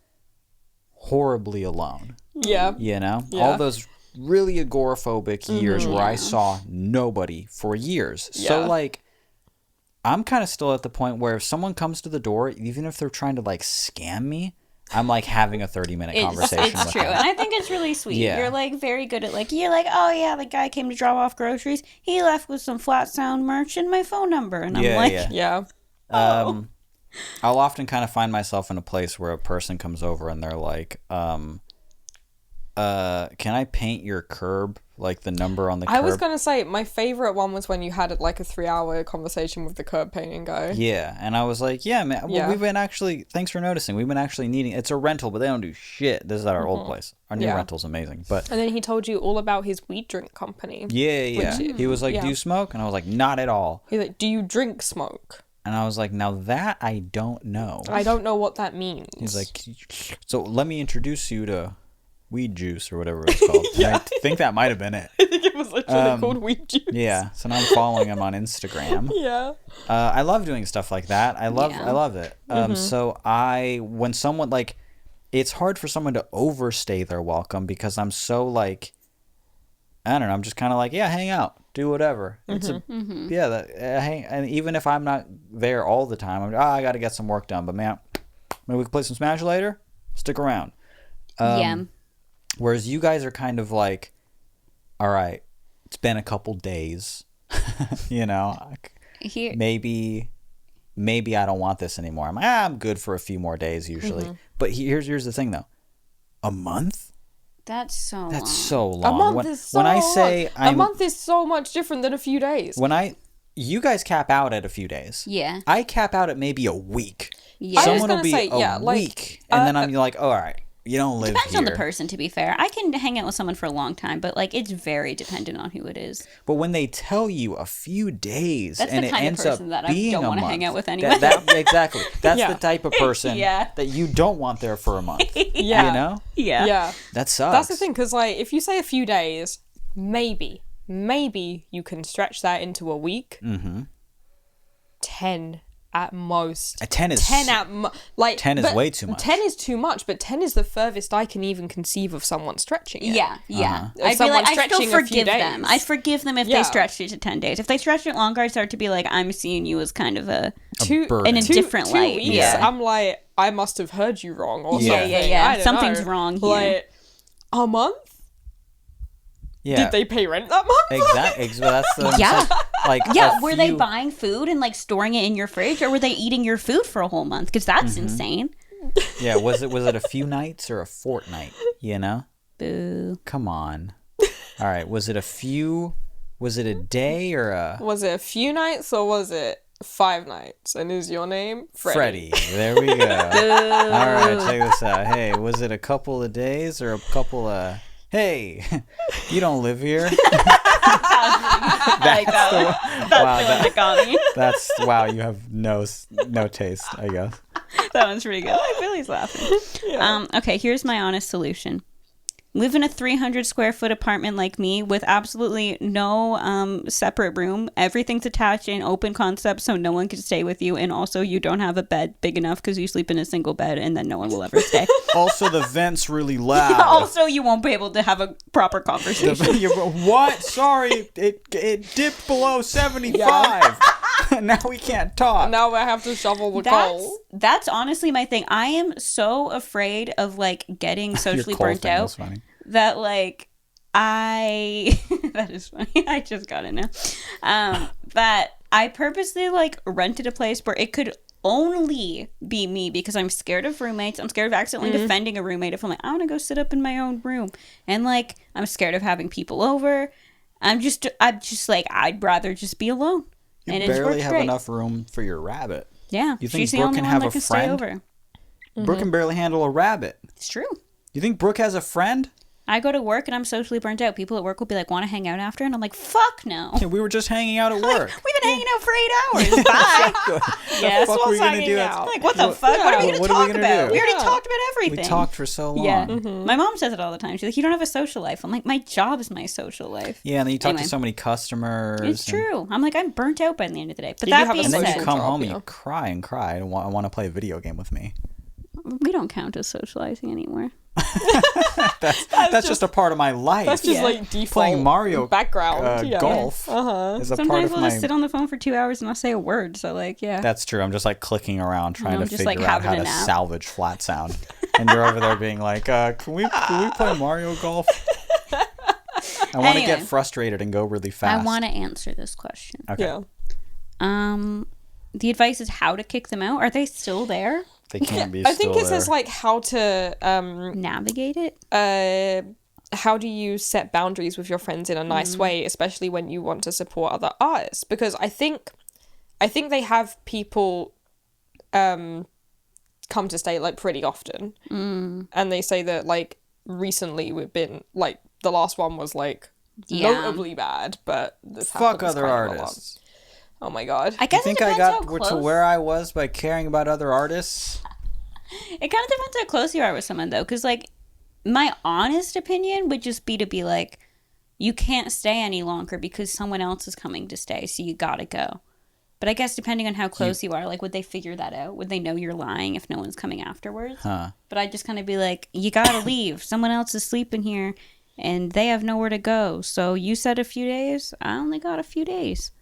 horribly alone. Yeah. You know? Yeah. All those really agoraphobic years where I saw nobody for years. Yeah. So, like, I'm kind of still at the point where if someone comes to the door, even if they're trying to, like, scam me, I'm like having a 30-minute conversation It's with true, them. and I think it's really sweet. Yeah. You're like very good at like, you're like, oh yeah, the guy came to drop off groceries. He left with some flat sound merch and my phone number, and I'm like, Yeah. I'll often kind of find myself in a place where a person comes over and they're like, can I paint your curb? Like the number on the curb? I was going to say, my favorite one was when you had like a 3-hour conversation with the curb painting guy. Yeah, and I was like, yeah, man, well, Yeah. we've been actually, thanks for noticing, we've been actually needing, it's a rental, but they don't do shit. This is at our old place. Our new Yeah. rental's amazing, but And then he told you all about his weed drink company. yeah. He was like, yeah. do you smoke? And I was like, not at all. He's like, do you drink smoke? And I was like, now that I don't know. I don't know what that means. He's like, so let me introduce you to weed juice or whatever it's called. Yeah. I think that might have been it. I think it was literally called weed juice. Yeah. So now I'm following him on Instagram. Yeah. I love doing stuff like that. I love it. Mm-hmm. So when someone like, it's hard for someone to overstay their welcome because I'm so like, I don't know. I'm just kind of like, yeah, hang out, do whatever. It's hang. And even if I'm not there all the time, I got to get some work done. But man, maybe we can play some Smash later. Stick around. yeah. Whereas you guys are kind of like, all right, it's been a couple days, you know, Here, maybe I don't want this anymore. I'm like, I'm good for a few more days usually. But here's the thing though, a month? that's so That's long. so long. A month is so when I say long. A month is so much different than a few days. you guys cap out at a few days. Yeah. I cap out at maybe a week. Yeah. I was Someone will gonna be say, a yeah, like, week, and then I'm like, all right, you don't live Depends here. on the person, to be fair. I can hang out with someone for a long time, but like it's very dependent on who it is. But when they tell you a few days That's and the it kind of ends person up that I being don't a wanna month, hang out with anyway. Exactly. That's Yeah. the type of person Yeah. that you don't want there for a month. Yeah. You know? Yeah. Yeah. That sucks. That's the thing, because like if you say a few days, maybe you can stretch that into a week. 10 at most. A 10 is 10 10 is way too much. 10 is too much, but 10 is the furthest I can even conceive of someone stretching it. Yeah, yeah. If I'd be someone like, I still stretching a few forgive them. days. I'd forgive them if Yeah. they stretched it to 10 days. If they stretched it longer, I'd start to be like, I'm seeing you as kind of a... burden. in a different two light, weeks, yeah. I'm like, I must have heard you wrong or Yeah. something. Yeah. I don't Something's know. wrong here. Like, a month? Yeah. Did they pay rent that month? Exactly. That's the Yeah. like Yeah, a were they few- buying food and like storing it in your fridge, or were they eating your food for a whole month? Because that's insane. Yeah, was it a few nights or a fortnight, you know? Boo. Come on. All right, was it a day or a Was it a few nights or was it 5 nights? And is your name Freddie? There we go. All right, check this out. Hey, was it a couple of days or a couple of... Hey, you don't live here. like that one. That's the one that got me. That's wow. You have no taste, I guess. That one's pretty good. Like Billy's laughing. Yeah. Okay, here's my honest solution. Live in a 300 square foot apartment like me with absolutely no separate room. Everything's attached in open concept, so no one can stay with you. And also, you don't have a bed big enough because you sleep in a single bed, and then no one will ever stay. Also, the vent's really loud. Also, you won't be able to have a proper conversation. What? Sorry, it dipped below 75. Now we can't talk. Now I have to shovel the coal. That's honestly my thing. I am so afraid of like getting socially Your coal burnt thing out was funny. that like that is funny. I just got it now. That I purposely like rented a place where it could only be me because I'm scared of roommates. I'm scared of accidentally defending a roommate if I'm like, I want to go sit up in my own room. And like, I'm scared of having people over. I'm just like, I'd rather just be alone. You and barely have great. enough room for your rabbit. Yeah. You think she's the Brooke only can one have that a can friend? stay over. Brooke can barely handle a rabbit. It's true. You think Brooke has a friend? I go to work and I'm socially burnt out. People at work will be like, want to hang out after? And I'm like, fuck no. Yeah, we were just hanging out at work. We've been hanging out for 8 hours. Bye. Yes, fuck were you gonna hanging do? out. Like, what the fuck? What are we going to What are we talk gonna about? do? We already Yeah. talked about everything. We talked for so long. Yeah. My mom says it all the time. She's like, you don't have a social life. I'm like, my job is my social life. Yeah, and then you talk Anyway. to so many customers. It's true. I'm like, I'm burnt out by the end of the day. But You do that have a being And then said, you come job, home and yeah. you cry and cry. I want to play a video game with me. we don't count as socializing anymore. That's just a part of my life. That's just Yeah. like default Playing Mario background. Yeah. golf is a part Sometimes of we'll my. just sit on the phone for 2 hours and not say a word. So, like, yeah. That's true. I'm just like clicking around trying I'm to just, figure like, out how having to a nap. salvage flat sound, and you're over there being like, "Can we play Mario Golf?" I want to Anyway. get frustrated and go really fast. I want to answer this question. Okay. Yeah. The advice is how to kick them out. Are they still there? They can't be. I think still it says there. like how to Navigate it? how do you set boundaries with your friends in a nice way, especially when you want to support other artists? Because I think they have people come to stay like pretty often, and they say that like recently we've been like the last one was like notably bad, but this fuck happens other kind of a lot. artists. Oh my god. I You guess think it I depends how got close. to where I was by caring about other artists? It kind of depends how close you are with someone, though. Because, like, my honest opinion would just be to be like, you can't stay any longer because someone else is coming to stay, so you gotta go. But I guess depending on how close you are, like, would they figure that out? Would they know you're lying if no one's coming afterwards? Huh. But I'd just kind of be like, you gotta leave. Someone else is sleeping here, and they have nowhere to go. So you said a few days. I only got a few days.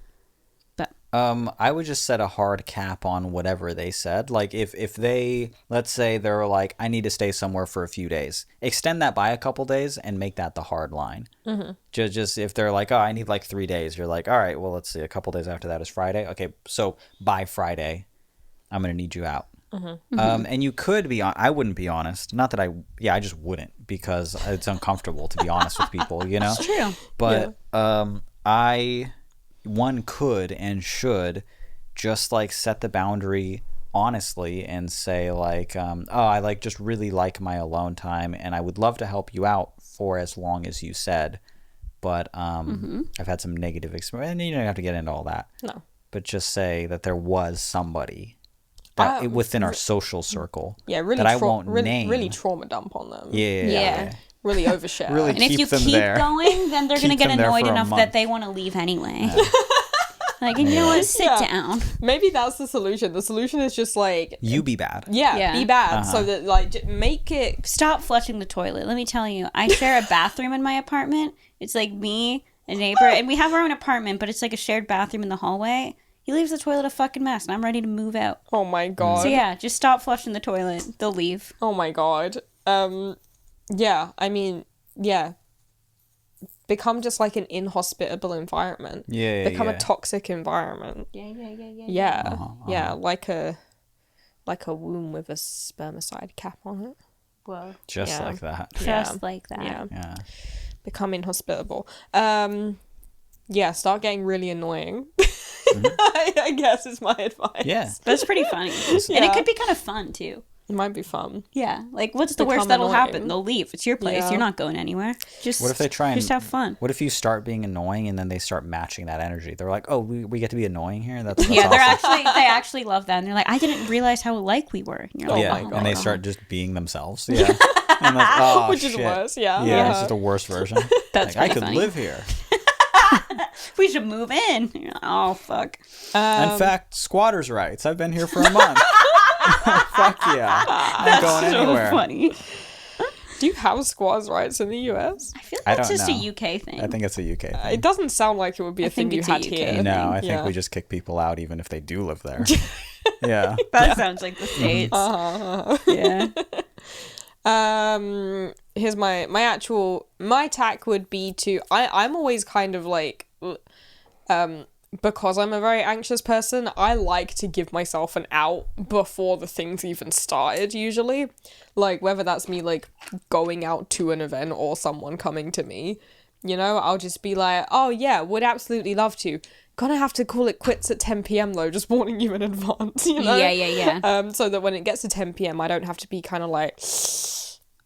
I would just set a hard cap on whatever they said. Like if they, let's say they're like, I need to stay somewhere for a few days, extend that by a couple days and make that the hard line. Mm-hmm. Just if they're like, oh, I need like 3 days, you're like, all right, well, let's see, a couple days after that is Friday. Okay, so by Friday, I'm gonna need you out. Mm-hmm. And you could be on. I wouldn't be honest. Not that I just wouldn't, because it's uncomfortable to be honest with people. You know. It's true. But one could and should just like set the boundary honestly and say like, oh, I like just really like my alone time and I would love to help you out for as long as you said, but I've had some negative experience, and you don't have to get into all that. No. But just say that there was somebody that within our social circle really that I won't really, name. really trauma dump on them. Yeah. Really overshare. Really And if keep you them keep there. going, then they're going to Keep get them there annoyed for a enough month. that they want to leave anyway. Like, and you know what? Sit Yeah. down. Maybe that's the solution. The solution is just like You be bad. Yeah. be bad so that like make it. Stop flushing the toilet. Let me tell you, I share a bathroom in my apartment. It's like me, a neighbor, and we have our own apartment, but it's like a shared bathroom in the hallway. He leaves the toilet a fucking mess, and I'm ready to move out. Oh my god. So yeah, just stop flushing the toilet. They'll leave. Oh my god. Yeah. I mean, yeah. Become just like an inhospitable environment. Yeah. Become a toxic environment. Yeah. Yeah. Like a womb with a spermicide cap on it. Whoa. Just Yeah. like that. Just like that. Yeah. Yeah. Become inhospitable. Yeah, start getting really annoying. I guess is my advice. Yeah. That's pretty funny. And it could be kind of fun, too. It might be fun. Yeah, like what's the Become worst that'll annoying. happen? They'll leave. It's your place. Yeah. You're not going anywhere. Just What if they try and just have fun? What if you start being annoying and then they start matching that energy? They're like, oh, we get to be annoying here. That's Yeah, awesome. they actually love that, and they're like, I didn't realize how alike we were. And you're like, Yeah, my God. and they start just being themselves. Yeah, and like, oh, Which is shit. worse, yeah. Yeah, this is the worst version. That's like, I pretty could funny. live here. We should move in. You're like, oh fuck. In fact, squatters' rights. I've been here for a month. Fuck yeah, I'm going So anywhere. funny. Do you have squatters' rights in the US? I feel I like that's don't just know. a UK thing. I think it's a UK thing. It doesn't sound like it would be a thing think you it's a had UK here. thing. No, I think Yeah. we just kick people out even if they do live there. Yeah. That sounds like the States. Yeah. Here's my tack would be to I'm always kind of like because I'm a very anxious person, I like to give myself an out before the thing's even started, usually. Like, whether that's me, like, going out to an event or someone coming to me, you know, I'll just be like, oh, yeah, would absolutely love to. Gonna have to call it quits at 10 p.m, though, just warning you in advance, you know? Yeah. So that when it gets to 10 p.m, I don't have to be kind of like,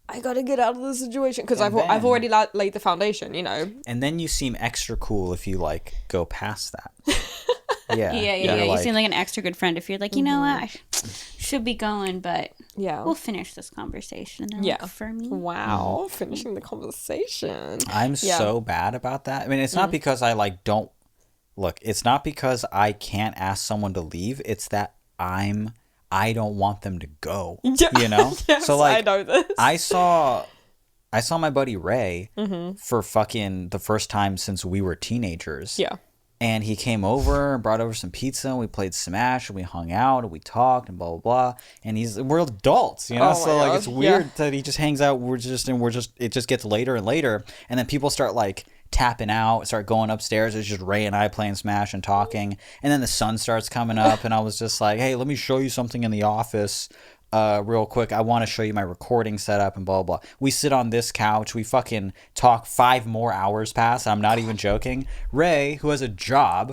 I gotta get out of the situation, because I've already laid the foundation, you know? And then you seem extra cool if you, like, go past that. Yeah. Yeah. You're You seem like an extra good friend if you're like, you know what, I should be going, but Yeah. we'll finish this conversation. And Yeah. look for me. Wow, finishing the conversation. I'm Yeah. so bad about that. I mean, it's not because I, like, don't... Look, it's not because I can't ask someone to leave. It's that I don't want them to go. Yeah. You know? Yes, So, like, I know this. I saw my buddy Ray for fucking the first time since we were teenagers. Yeah. And he came over and brought over some pizza and we played Smash and we hung out and we talked and blah blah blah. And we're adults, you know? Oh So my like God. it's weird that he just hangs out, it just gets later and later, and then people start like tapping out, start going upstairs. It's just Ray and I playing Smash and talking. And then the sun starts coming up and I was just like, hey, let me show you something in the office. Real quick, I want to show you my recording setup and blah, blah, blah. We sit on this couch. We fucking talk 5 more hours pass. I'm not even joking. Ray, who has a job,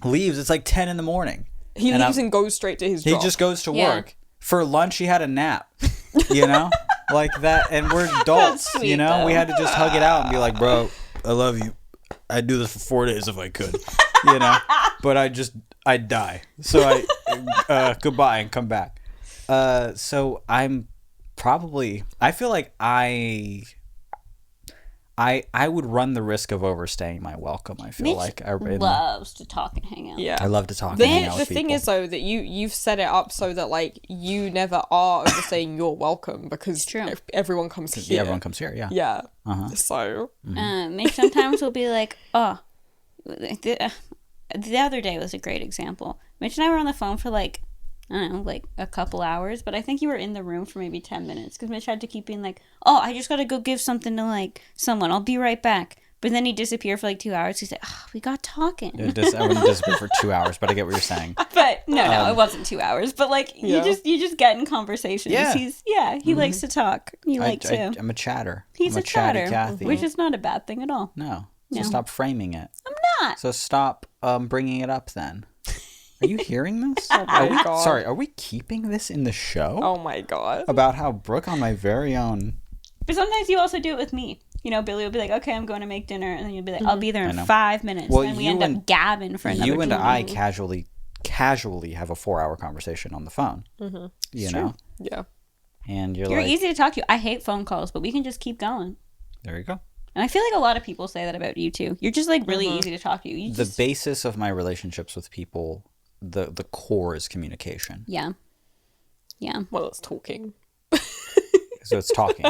leaves. It's like 10 in the morning. He leaves and goes straight to his He job. just goes to Yeah. work. For lunch, he had a nap, you know? Like that. And we're adults, sweet, you know? though. We had to just hug it out and be like, bro, I love you. I'd do this for 4 days if I could, you know? But I'd die. So goodbye and come back. So I feel like I would run the risk of overstaying my welcome. I feel Mitch like loves to talk and hang out. Yeah. I love to talk and hang out The with thing people. is, though, that you've set it up so that, like, you never are overstaying your welcome, because true. everyone comes here. Yeah, everyone comes here, yeah. Yeah. Uh-huh. So, Mitch sometimes will be like, oh, the other day was a great example. Mitch and I were on the phone for like, I don't know, like a couple hours, but I think you were in the room for maybe 10 minutes because Mitch had to keep being like, oh, I just got to go give something to like someone. I'll be right back. But then he'd disappear for like 2 hours. He's like, oh, we got talking. I wouldn't disappear for 2 hours, but I get what you're saying. But no, it wasn't 2 hours. But like Yeah. you just get in conversations. Yeah. He likes to talk. You like to. I'm a chatter. He's I'm a chatty chatter, Cathy. which is not a bad thing at all. No. So No. stop framing it. I'm not. So stop bringing it up then. Are you hearing this? my God. Sorry, are we keeping this in the show? oh my God. About how Brooke on my very own... But sometimes you also do it with me. You know, Billy will be like, okay, I'm going to make dinner. And then you'll be like, I'll be there I in know. 5 minutes. Well, and we you end and- up gabbing for another You and 2 I minutes. casually have a 4-hour conversation on the phone. Mm-hmm. You know? Yeah. And you're You're like... easy to talk to. I hate phone calls, but we can just keep going. There you go. And I feel like a lot of people say that about you, too. You're just, like, really easy to talk to. You The just... basis of my relationships with people, the core is communication. Yeah. Yeah. Well, it's talking. So it's talking.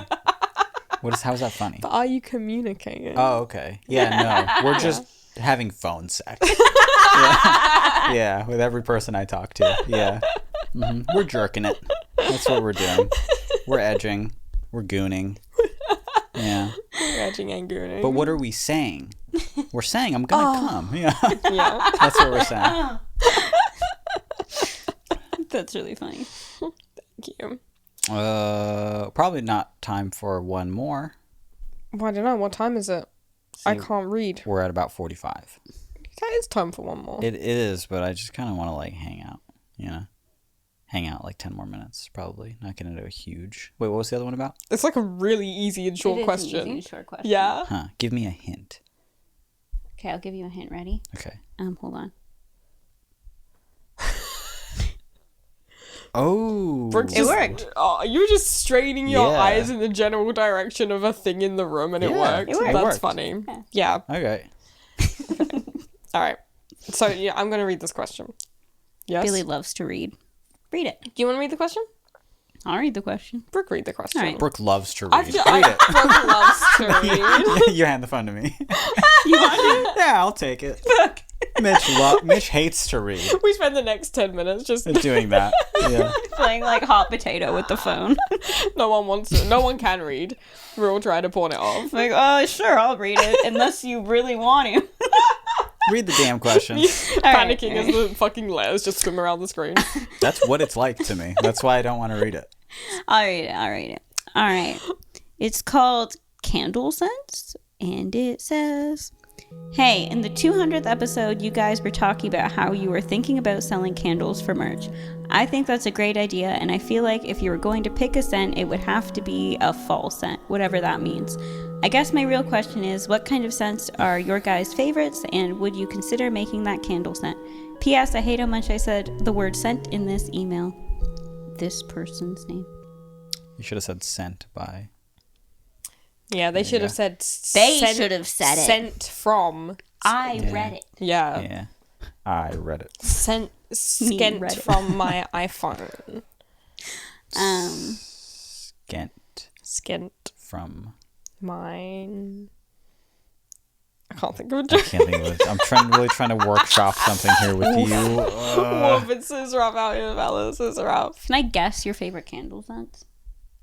How is that funny? But are you communicating? Oh, okay. Yeah, no. We're just having phone sex. Yeah. Yeah, with every person I talk to. Yeah. We're jerking it. That's what we're doing. We're edging. We're gooning. Yeah. Edging and gooning. But what are we saying? We're saying I'm gonna come. Yeah. Yeah. That's what we're saying. That's really funny. Thank you. Probably not time for one more. Well, I don't know. What time is it? I can't read. We're at about 45. That is time for one more. It is, but I just kind of want to like hang out, you know? hang out like 10 more minutes, probably. Not get into a huge... Wait, what was the other one about? It's like a really easy and short question. An easy and short question. Yeah. Huh. Give me a hint. Okay, I'll give you a hint. Ready? Okay. Hold on. Oh. It worked. Oh, you were just straining your Yeah. eyes in the general direction of a thing in the room, and it Yeah, worked. it That's worked. funny. Yeah. Okay. All right. So yeah, I'm gonna read this question. Yes. Billy loves to read. Read it. Do you want to read the question? I'll read the question. Brooke, read the question. All right. Brooke loves to read. Read Read Brooke loves to read. it. You hand the phone to me. You want Yeah, I'll take it. to? Mitch hates to read. We spend the next 10 minutes just Doing that. Yeah. Playing like hot potato with the phone. no one can read. We're all trying to pawn it off. Like, oh, sure, I'll read it, unless you really want to. Read the damn question. Panicking as the fucking letters just swim around the screen. That's what it's like to me. That's why I don't want to read it. I'll read it. All right. It's called Candle Scents, and it says, hey, in the 200th episode, you guys were talking about how you were thinking about selling candles for merch. I think that's a great idea, and I feel like if you were going to pick a scent, it would have to be a fall scent, whatever that means. I guess my real question is, what kind of scents are your guys' favorites, and would you consider making that candle scent? P.S. I hate how much I said the word scent in this email. This person's name. You should have said sent by. Yeah, they should have said They should have said it. Sent from. I read it. Yeah. Yeah. I read it. Sent read skent it. from my iPhone. Skent Skent from. mine. I can't think of a I joke. can't think of it. I'm really trying to workshop something here with you. Wolf and scissor up out here, fellas. Scissor up. Can I guess your favorite candle scents?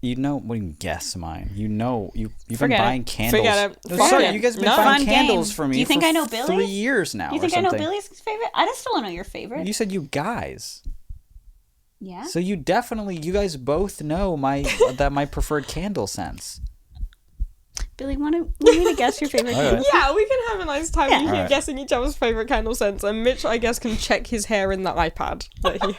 You know, what do you guess mine? You know, you've been Forget it. buying candles. Forget it. No, Forget sorry, it. you guys have been No. buying Fun candles game. for me Do you think for I know 3 Billy's? years now. Do you or think I know something. Billy's favorite? I just still don't know your favorite. You said you guys. Yeah. So you guys both know my preferred candle scents. Billy, want me to guess your favorite All right. candle? Yeah, we can have a nice time. Yeah. You can Alright. guessing each other's favorite candle scents, and Mitch, I guess, can check his hair in the iPad that he.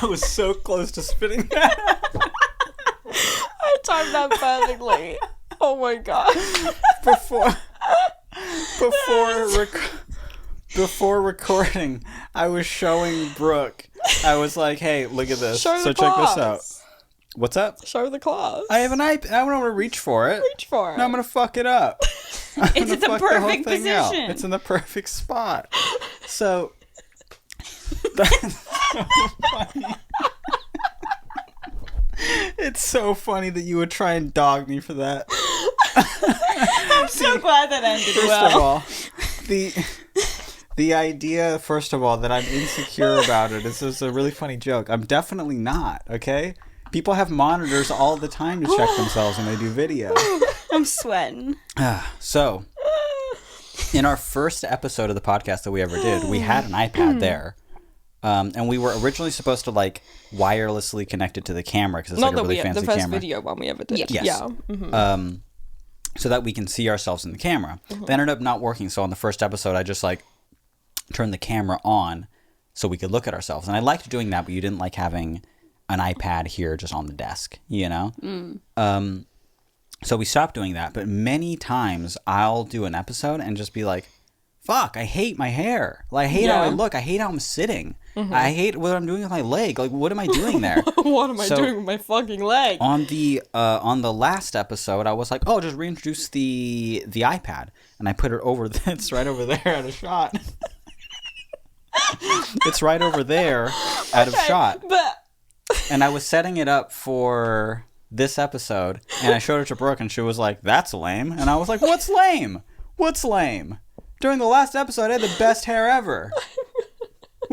I was so close to spitting that. I timed that perfectly. Oh my god. Before recording, I was showing Brooke. I was like, "Hey, look at this. Show the so check this class. out. What's up? Show the class. I have an iPad. I don't want to reach for it. Reach for it. No, I'm gonna fuck it up. It's in the perfect position. It's in the perfect spot. So that's so funny. It's so funny that you would try and dog me for that. I'm so glad that ended First well. of all, the idea, first of all, that I'm insecure about it is just a really funny joke. I'm definitely not, okay? People have monitors all the time to check themselves when they do video. I'm sweating. So, in our first episode of the podcast that we ever did, we had an iPad there. And we were originally supposed to, like, wirelessly connect it to the camera because it's Not like a that really we fancy the first camera. video one we ever did. Yes. Yeah. Mhm. So that we can see ourselves in the camera. That ended up not working. So on the first episode, I just like turned the camera on so we could look at ourselves. And I liked doing that, but you didn't like having an iPad here just on the desk, you know? So we stopped doing that. But many times I'll do an episode and just be like, fuck, I hate my hair. Like, I hate how I look. I hate how I'm sitting. I hate what I'm doing with my leg. Like, what am I doing there? What am I So- doing with my fucking leg? On the last episode, I was like, "Oh, just reintroduce the iPad," and I put it over. It's right over there out of shot. It's right over there out of shot. But And I was setting it up for this episode, and I showed it to Brooke, and she was like, "That's lame," and I was like, "What's lame? What's lame?" During the last episode, I had the best hair ever.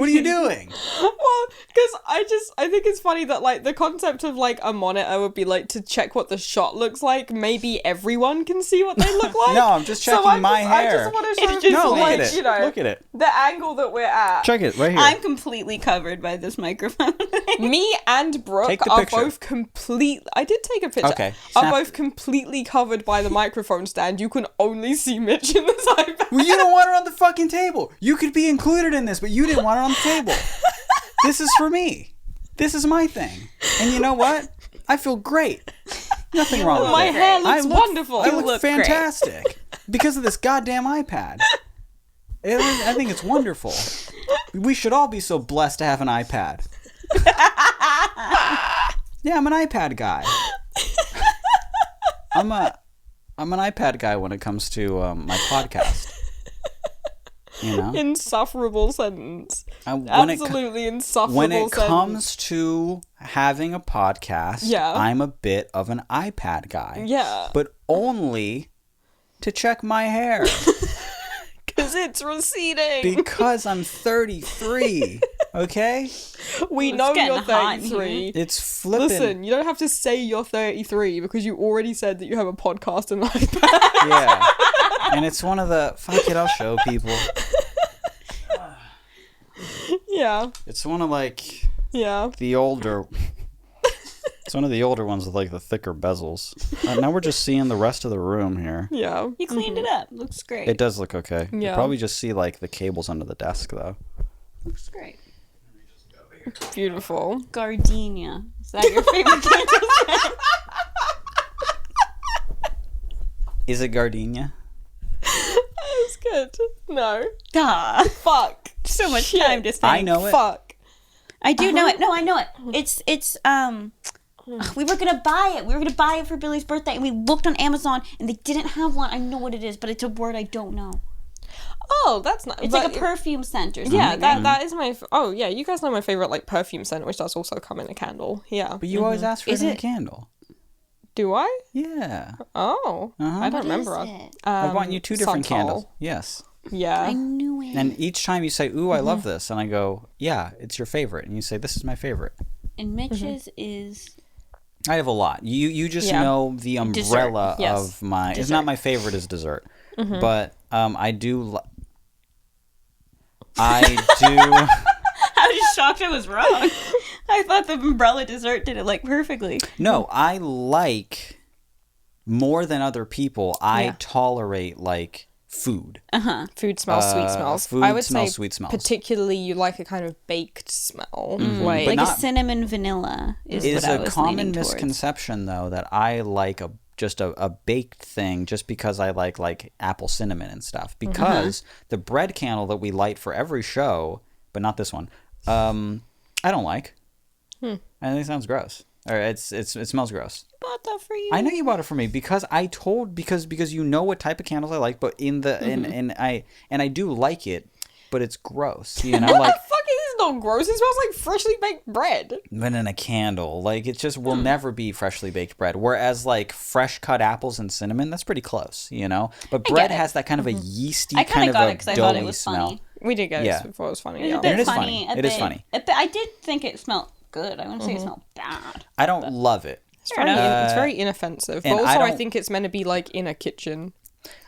What are you doing? Well, because I think it's funny that, like, the concept of, like, a monitor would be, like, to check what the shot looks like. Maybe everyone can see what they look like. No, I'm just checking my hair. I just want to show It's people, just No, look like, at it. you know, Look at it. the angle that we're at. Check it right here. I'm completely covered by this microphone. Me and Brooke Take the are picture. both I did take a picture. Okay, Are snap. both completely covered by the microphone stand. You can only see Mitch in this iPad. Well, you don't want it on the fucking table. You could be included in this, but you didn't want it on the table. This is for me. This is my thing. And you know what? I feel great. Nothing wrong with My it. hair looks I look, wonderful. I You look look great. fantastic because of this goddamn iPad. I think it's wonderful. We should all be so blessed to have an iPad. Yeah, I'm an iPad guy. I'm an iPad guy when it comes to my podcast. You know, Insufferable sentence. Absolutely Insufferable when it sentence. comes to having a podcast, Yeah. I'm a bit of an iPad guy. Yeah. But only to check my hair Because it's receding. because I'm 33. Okay? We It's know getting you're hot in 33. It's flipping. Listen, you don't have to say you're 33 because you already said that you have a podcast and an iPad. Yeah. And it's one of the fuck it, I'll show people. Yeah. It's one of like Yeah. the older. It's one of the older ones with like the thicker bezels. Now we're just seeing the rest of the room here. Yeah. You cleaned it up. Looks great. It does look okay. You Yeah. probably just see like the cables under the desk though. Looks great. Beautiful. Gardenia. Is that your favorite candle scent? Is it gardenia? That's good. No. Duh. Fuck. So much Shit. time to think. I know it. Fuck. I do know it. No, I know it. It's we were gonna buy it. We were gonna buy it for Billy's birthday, and we looked on Amazon, and they didn't have one. I know what it is, but it's a word I don't know. Oh, that's not. It's like a perfume scent or something. Yeah, right? that is my. Oh, yeah, you guys know my favorite like perfume scent, which does also come in a candle. Yeah. But you always ask for Is it in a it- candle. Do I? Yeah. Oh, I don't What is remember. it? I bought you 2 different Santal. candles. Yes. Yeah. I knew it. And each time you say, "Ooh, I love this," and I go, "Yeah, it's your favorite," and you say, "This is my favorite." And Mitch's is I have a lot. You just Yeah. know the umbrella Yes. of my. It's Dessert. not my favorite is dessert, but I do. I do. I was shocked I was wrong. I thought the umbrella dessert did it like perfectly. No, I like more than other people. I Yeah. tolerate like food. Food smells, sweet smells. food I would smells, say sweet smells. particularly you like a kind of baked smell. Like But a not- cinnamon vanilla is It is what I a was common leaning towards. misconception though that I like just a baked thing just because I like apple cinnamon and stuff. Because the bread candle that we light for every show, but not this one, I don't like. I think it sounds gross. Or it smells gross. Bought that for you. I know you bought it for me because because you know what type of candles I like, but in the and I do like it, but it's gross. You know, like Fuck, it is not gross. It smells like freshly baked bread. but in a candle, like it just will never be freshly baked bread. Whereas like fresh cut apples and cinnamon, that's pretty close, you know. But bread it. has that kind of a yeasty I kind kinda of got a it because I thought it doughy was smell. funny. We did get Yeah. it before it was funny. It was Yeah. a bit And it is funny. funny. a It is bit- funny. I did think it smelled good. I wouldn't say it smelled bad. I don't love it. It's very inoffensive. But and I also I don't- think it's meant to be like in a kitchen.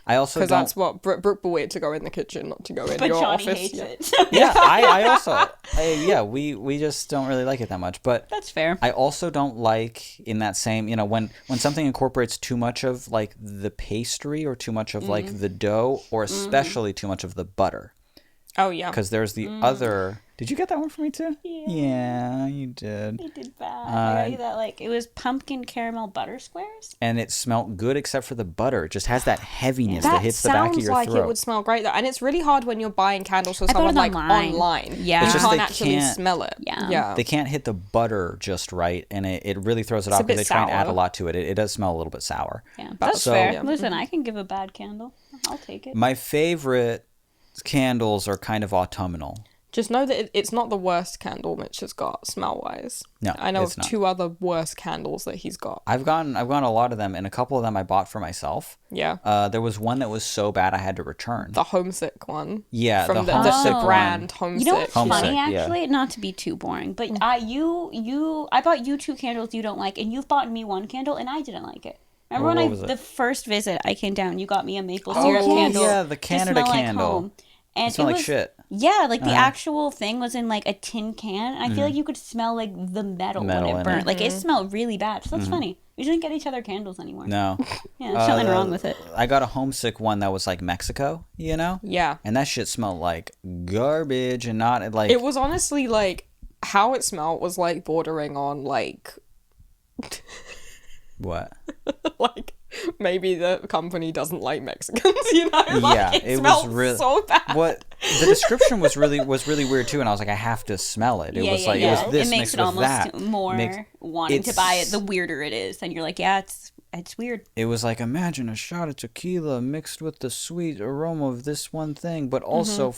I also Because don't. that's what Brooke bought to go in the kitchen, not to go in But your Johnny office. hates Yeah. it. Yeah, I also. We just don't really like it that much. But That's fair. I also don't like in that same, you know, when something incorporates too much of like the pastry or too much of like the dough or especially too much of the butter. Oh yeah. Because there's the other. Did you get that one for me too? Yeah, you did. I did bad. I got you that like it was pumpkin caramel butter squares. And it smelled good except for the butter. It just has that heaviness that That hits the back of sounds your like throat. it would smell great though, and it's really hard when you're buying candles for bought someone it like online. online. Yeah. you It's just can't they actually can't- smell it. Yeah. yeah. They can't hit the butter just right, and it really throws it off a bit because they try and add a sour. lot to it. It does smell a little bit sour. Yeah, that's So- fair. Yeah. Listen, I can give a bad candle. I'll take it. My favorite candles are kind of autumnal. Just know that it's not the worst candle Mitch has got, smell-wise. No, I know it's of not. 2 other worse candles that he's got. I've gotten a lot of them, and a couple of them I bought for myself. Yeah. There was one that was so bad I had to return. The homesick one. Yeah, From the the homesick brand one. homesick. You know what's Homesick, funny, yeah. actually? Not to be too boring, but I bought you 2 candles you don't like, and you've bought me 1 candle, and I didn't like it. Remember What was it? the first visit I came down, you got me a maple syrup yes. candle. Yeah, the to Canada smell candle. Like home. And It smelled like was, shit. Yeah, like the actual thing was in like a tin can. And I feel like you could smell like the metal when in it it. burnt. Like it smelled really bad. So that's funny. We shouldn't get each other candles anymore. No. Yeah, there's something wrong with it. I got a homesick one that was like Mexico, you know? Yeah. And that shit smelled like garbage and not like... It was honestly like, how it smelled was like bordering on like, What? like maybe the company doesn't like Mexicans, you know? Like, Yeah, it it was smelled really... so bad. What... The description was really weird too, and I was like, I have to smell it. It was like, it was this It makes mixed it with almost that. more wanting to buy it the weirder it is. And you're like, yeah, it's weird. It was like, imagine a shot of tequila mixed with the sweet aroma of this one thing, but also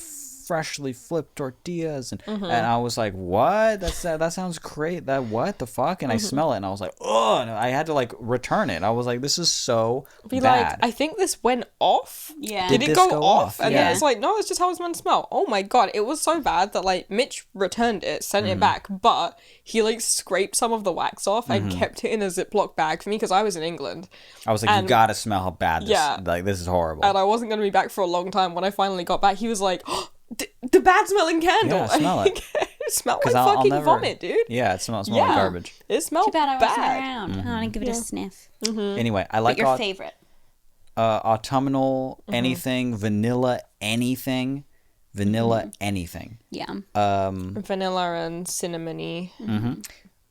freshly flipped tortillas, and I was like, what? That sounds great. That what the fuck? And I smell it, and I was like, oh, and I had to like return it. I was like, this is so Be bad. like, I think this went off. Yeah. Did Did it this go go off? off? And Yeah. then it's like, no, it's just how it's meant to smell. Oh my god, it was so bad that like Mitch returned it, sent it back, but he like scraped some of the wax off and kept it in a Ziploc bag for me because I was in England I was like, and- you gotta smell how bad this. Yeah. Like this is horrible. and I wasn't going to be back for a long time. When I finally got back, he was like, oh, the bad smelling candle. Yeah, smell it. It smelled 'Cause like I'll fucking never- vomit, dude. Yeah, it smelled like garbage. It smelled Too bad I wasn't bad. around. I want to give it a sniff. Anyway, I like But your favorite? autumnal anything, vanilla anything, anything. Yeah. Vanilla and cinnamony.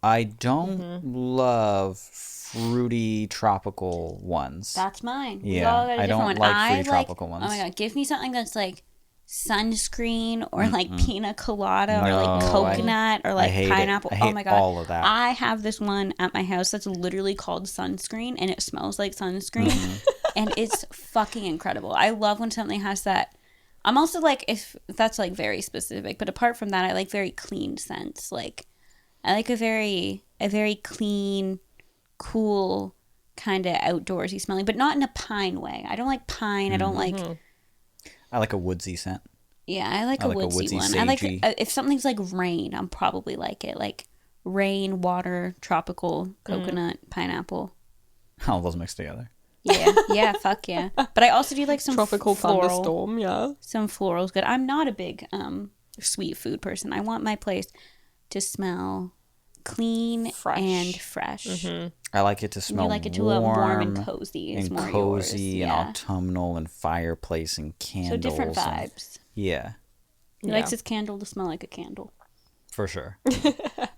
I don't love fruity tropical ones. That's mine. We Yeah, all got a I different don't one. like fruity tropical ones. Oh my god, give me something that's like sunscreen or like pina colada or like No, coconut or like hate it. pineapple. I Oh hate my god. all of that. I have this one at my house that's literally called sunscreen and it smells like sunscreen and it's fucking incredible. I love when something has that. I'm also like, if that's like very specific, but apart from that, I like very clean scents. Like I like a very clean, cool kind of outdoorsy smelling, but not in a pine way. I don't like pine. I don't like. I like a woodsy scent. Yeah, I like a woodsy one. sagey. I like if something's like rain, I'm probably like it. Like rain, water, tropical, coconut, pineapple. All those mixed together. Yeah, yeah, fuck yeah. But I also do like some Tropical floral. thunderstorm, yeah. Some florals good. I'm not a big sweet food person. I want my place to smell clean Fresh. and fresh. I like it to smell You like it to warm and cozy. Is and more cozy yours. and Yeah. autumnal and fireplace and candles. So different and- vibes. yeah, He likes his candle to smell like a candle. for sure.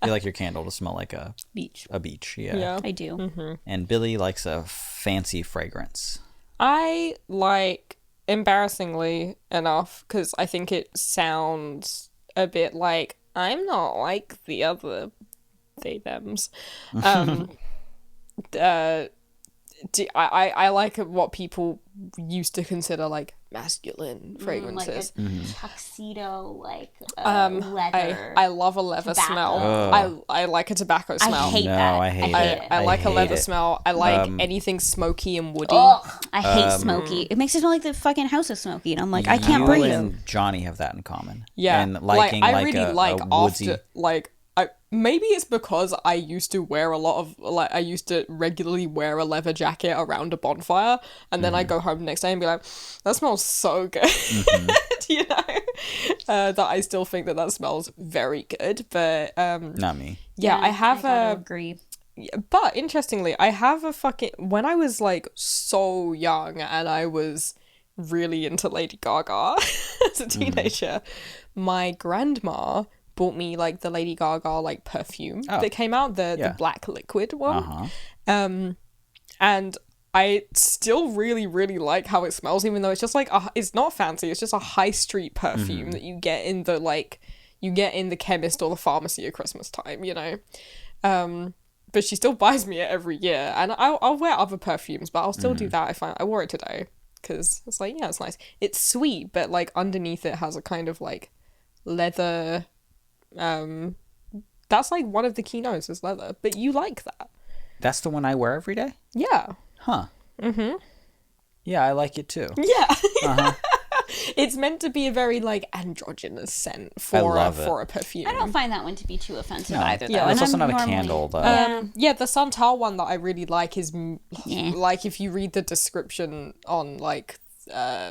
You like your candle to smell like a Beach. beach. Yeah. Yeah. I do. And Billy likes a fancy fragrance. I like, embarrassingly enough, because I think it sounds a bit like I'm not like the other they thems. I like what people used to consider like masculine fragrances. Like a tuxedo, like leather. I love a leather tobacco. smell. I like a tobacco smell. I hate No, that. I hate hate it. I like a hate leather it. smell. I like anything smoky and woody. Ugh, I hate smoky. It makes it smell like the fucking house is smoky, and I'm like, I can't You breathe. and Johnny have that in common. Yeah, And liking I like really a like woodsy. after like maybe it's because I used to wear a lot of like I used to regularly wear a leather jacket around a bonfire, and then I go home the next day and be like, that smells so good, you know, that I still think that smells very good. But Not me. yeah, I have gotta a. agree. But interestingly, I have a fucking when I was like so young and I was really into Lady Gaga as a teenager, my grandma bought me like the Lady Gaga like perfume that came out, the black liquid one. And I still really, really like how it smells, even though it's just like it's not fancy, it's just a high street perfume that you get in the chemist or the pharmacy at Christmas time, you know. But she still buys me it every year, and I'll wear other perfumes, but I'll still do that if I wore it today, because it's like, yeah, it's nice. It's sweet, but like underneath it has a kind of like leather. That's like one of the keynotes is leather, but you like that. That's the one I wear every day? Yeah. Huh. Mm-hmm. Yeah, I like it too. Yeah. Uh-huh. It's meant to be a very like androgynous scent I for love for a perfume. I don't find that one to be too offensive No. either, though. Yeah, and it's also I'm not a normally- candle, though. Yeah, the Santal one that I really like is Yeah. like if you read the description on like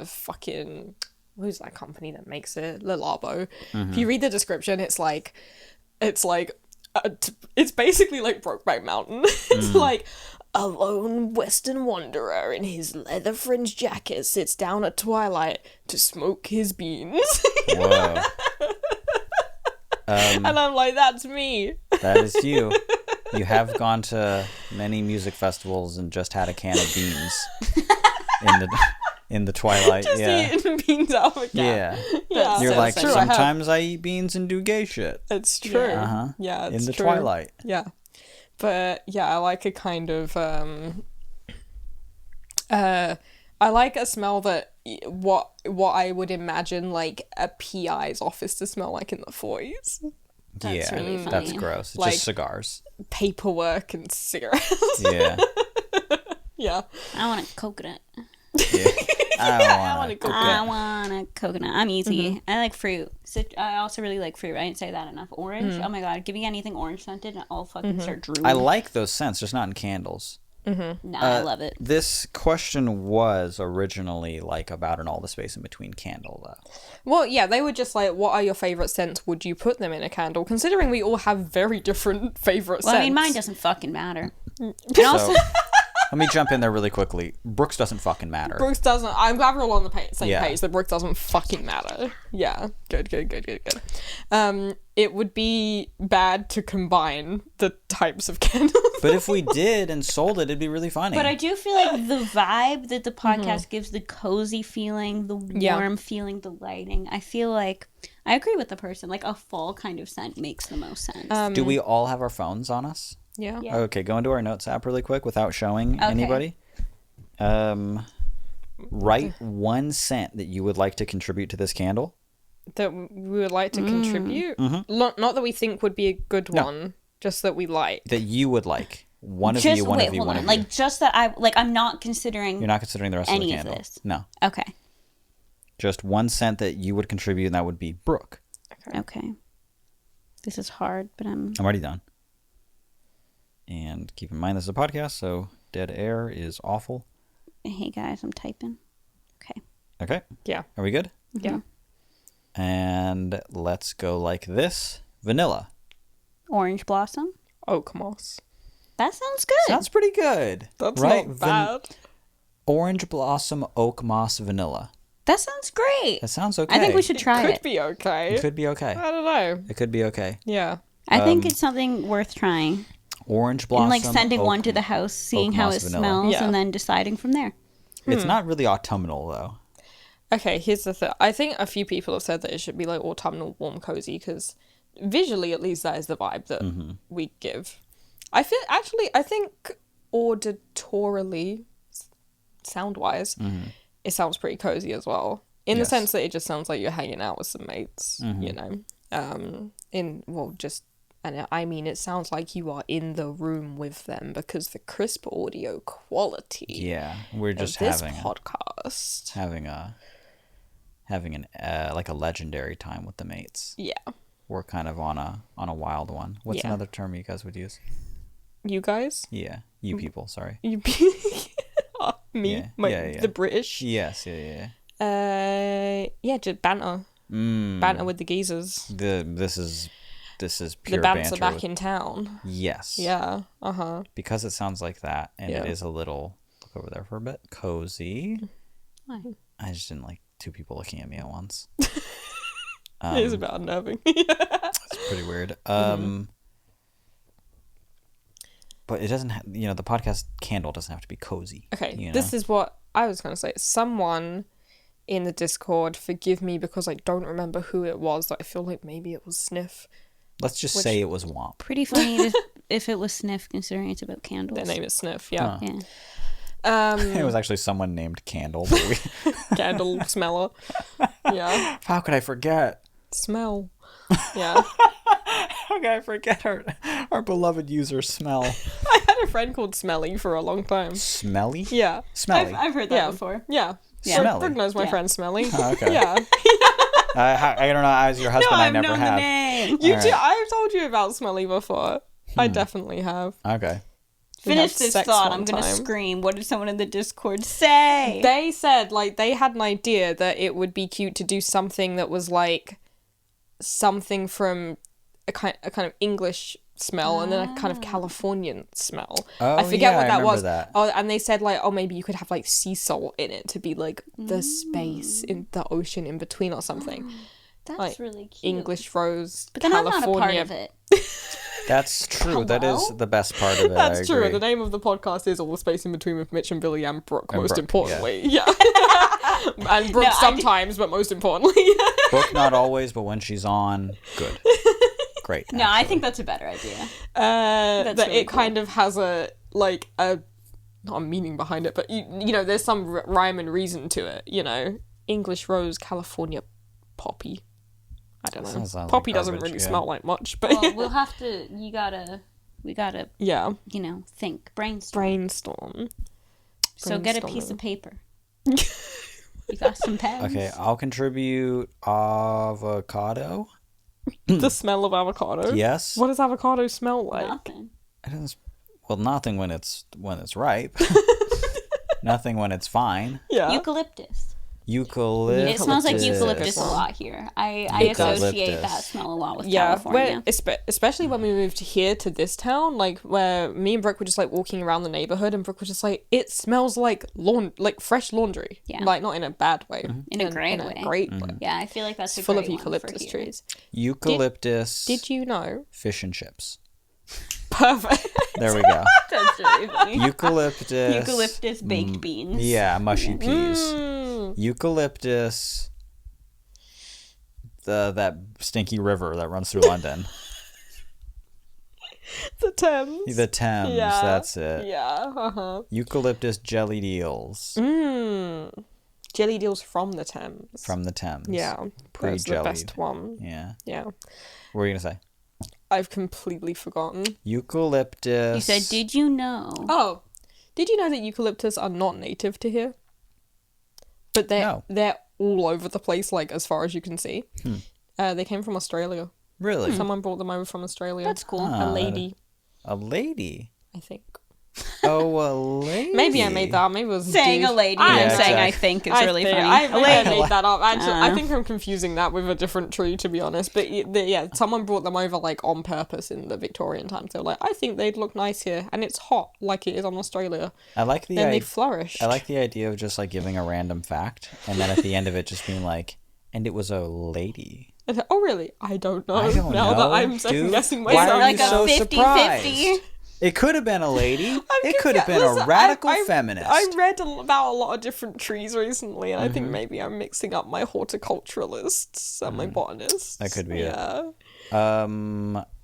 fucking who's that company that makes it, Le Labo. If you read the description, it's basically like Brokeback Mountain. It's like a lone western wanderer in his leather fringed jacket sits down at twilight to smoke his beans. Whoa. And I'm like, that's me. That is you. You have gone to many music festivals and just had a can of beans in the twilight. Just yeah. eating beans out of a can. Yeah. Yeah. You're so like, true, I have. sometimes I eat beans and do gay shit. It's true. Yeah. Uh-huh. Yeah, it's In the true. twilight. Yeah. But yeah, I like a kind of I like a smell that what I would imagine like a PI's office to smell like in the 40s. That's really funny. That's gross. It's Like- just cigars. Paperwork and cigarettes. Yeah. Yeah. I want a coconut. Yeah. I want want a to coconut. I want a coconut. I'm easy. I like fruit. I also really like fruit. I didn't say that enough. Orange. Oh my god. Give me anything orange scented and I'll fucking start drooling. I like those scents, just not in candles. Nah, I love it. This question was originally like about an all the space in between candle, though. Well, yeah, they were just like, what are your favorite scents? Would you put them in a candle? Considering we all have very different favorite Well, scents. I mean, mine doesn't fucking matter. And also, So let me jump in there really quickly. Brooks doesn't fucking matter. Brooks doesn't. I'm glad we're all on the same Yeah. page that Brooks doesn't fucking matter. Yeah, good. It would be bad to combine the types of candles. But if we did and sold it, it'd be really funny. but I do feel like the vibe that the podcast gives, the cozy feeling, the Yeah. warm feeling, the lighting. I feel like I agree with the person. Like a fall kind of scent makes the most sense. Do we all have our phones on us? Yeah. Yeah. Okay, go into our notes app really quick without showing Okay. anybody. Write one scent that you would like to contribute to this candle. That we would like to contribute. Not that we think would be a good one, just that we like. That you would like. One of Just you, one wait, of you, hold one on. of you. Like just that I'm not considering. You're not considering the rest any of of the candle. this. No. Okay. Just one scent that you would contribute, and that would be Brooke. Okay. This is hard, but I'm already done. And keep in mind, this is a podcast, so dead air is awful. Hey guys, I'm typing. Okay. Okay. Yeah. Are we good? Yeah. And let's go like this. Vanilla. Orange blossom. Oak moss. That sounds good. Sounds pretty good. That's right? not bad. Orange blossom, oak moss, vanilla. That sounds great. That sounds okay. I think we should try Could it. be okay. It could be okay. I don't know. It could be okay. Yeah. I think it's something worth trying. Orange blossom. And like sending oak, one to the house, seeing oak how moss, it vanilla. smells, Yeah. and then deciding from there. It's not really autumnal, though. Okay, here's the thing. I think a few people have said that it should be like autumnal, warm, cozy, because visually, at least, that is the vibe that we give. I think auditorily, sound-wise, it sounds pretty cozy as well. In Yes. the sense that it just sounds like you're hanging out with some mates, you know. And I mean, it sounds like you are in the room with them because the crisp audio quality Yeah, we're of just this having podcast. having an like a legendary time with the mates. Yeah. We're kind of on a wild one. What's Yeah. another term you guys would use? You guys? Yeah, you people. Sorry. You me? Yeah. The British? Yes. Yeah. Yeah, just banter. Banter with the geezers. This is pure The bands banter. are back in town. Yes. Yeah. Uh-huh. Because it sounds like that, and Yeah. it is a little. Look over there for a bit. Cozy. Why? I just didn't like two people looking at me at once. It is about unnerving. It's pretty weird. But it doesn't have, the podcast candle doesn't have to be cozy. Okay, you know? this is what I was going to say. Someone in the Discord, forgive me because I don't remember who it was, that I feel like maybe it was Sniff. Let's just say it was Womp. Pretty funny if it was Sniff, considering it's about candles. Their name is Sniff, yeah. Yeah. It was actually someone named Candle. But Candle smeller. Yeah. How could I forget? Smell. Yeah. Okay, I forget our beloved user Smell. I had a friend called Smelly for a long time. Smelly? Yeah. Smelly. I've heard that Yeah. before. Yeah. Smelly. Brooke knows my friend Smelly. Oh, okay. Yeah. I don't know. As your husband, I never known have. the name. You All too. right. I've told you about Smelly before. I definitely have. Okay. We Finish had this sex thought. one I'm gonna time. scream. What did someone in the Discord say? They said, like, they had an idea that it would be cute to do something that was, like, something from a kind of English smell and then a kind of Californian smell. Oh, I forget yeah, what I that remember was. that. Oh, and they said, like, oh, maybe you could have, like, sea salt in it to be, like, the space in the ocean in between or something. That's like, really cute. English rose, but then California. I'm not a part of it. That's true. That is Hello? the best part of it. That's I true. agree. The name of the podcast is All the Space in Between with Mitch and Billy and Brooke, And most Brooke, importantly. Yeah. And Brooke No, sometimes, but most importantly. Brooke, not always, but when she's on, good. Great. No, I actually. think that's a better idea. That really it kind of has a not a meaning behind it, but you know, there's some rhyme and reason to it. You know, English rose, California poppy. I don't know. Sounds like Poppy doesn't garbage, really yeah. smell like much, but Well, we'll have to. We gotta. yeah, Think, brainstorm. brainstorm. So get a piece of paper. You got some pens. Okay, I'll contribute avocado. The smell of avocado. Yes. What does avocado smell like? Nothing. It is, well, nothing when it's ripe. Nothing when it's fine. Yeah. Eucalyptus. Eucalyptus. It smells like eucalyptus a lot here. I associate Eucalyptus. that smell a lot with Yeah, California. especially when we moved here to this town, like where me and Brooke were just like walking around the neighborhood, and Brooke was just like, "It smells like fresh laundry." Yeah. Like not in a bad way, In a great in way. a great way. Yeah, I feel like that's It's a full of great one for eucalyptus here. trees. Eucalyptus. Did you know? Fish and chips. Perfect. There we go. That's really funny. Eucalyptus. Eucalyptus baked beans. Yeah, mushy peas. Mm. Eucalyptus. That stinky river that runs through London. The Thames. The Thames. Yeah. That's it. Yeah. Uh-huh. Eucalyptus jelly deals Mm. Jelly deals from the Thames. from the Thames. Yeah. That's the Pre-jellied. best one. Yeah. Yeah. What were you gonna say? I've completely forgotten. Eucalyptus. You said, did you know? Oh, did you know that eucalyptus are not native to here? But they're all over the place, like as far as you can see. They came from Australia. Really? Someone brought them over from Australia. That's cool. A lady, A lady. I think. Oh, a lady. Maybe I made that up. Maybe it was a Saying dude. a lady I and don't saying know. I think is I really think- funny. I A lady. made that up. Actually, I think I'm confusing that with a different tree, to be honest. But yeah, someone brought them over like on purpose in the Victorian times. They were like, I think they'd look nice here, and it's hot like it is on Australia. I like the Then they idea. flourished. I like the idea of just like giving a random fact and then at the end of it just being like, and it was a lady. Oh really? I don't know. I don't now know, that I'm second dude. guessing Why myself. are like you a so 50-50. surprised? It could have been a lady. It could have been Listen, a radical I feminist. I read about a lot of different trees recently, and I think maybe I'm mixing up my horticulturalists and my botanists. That could be it. Yeah.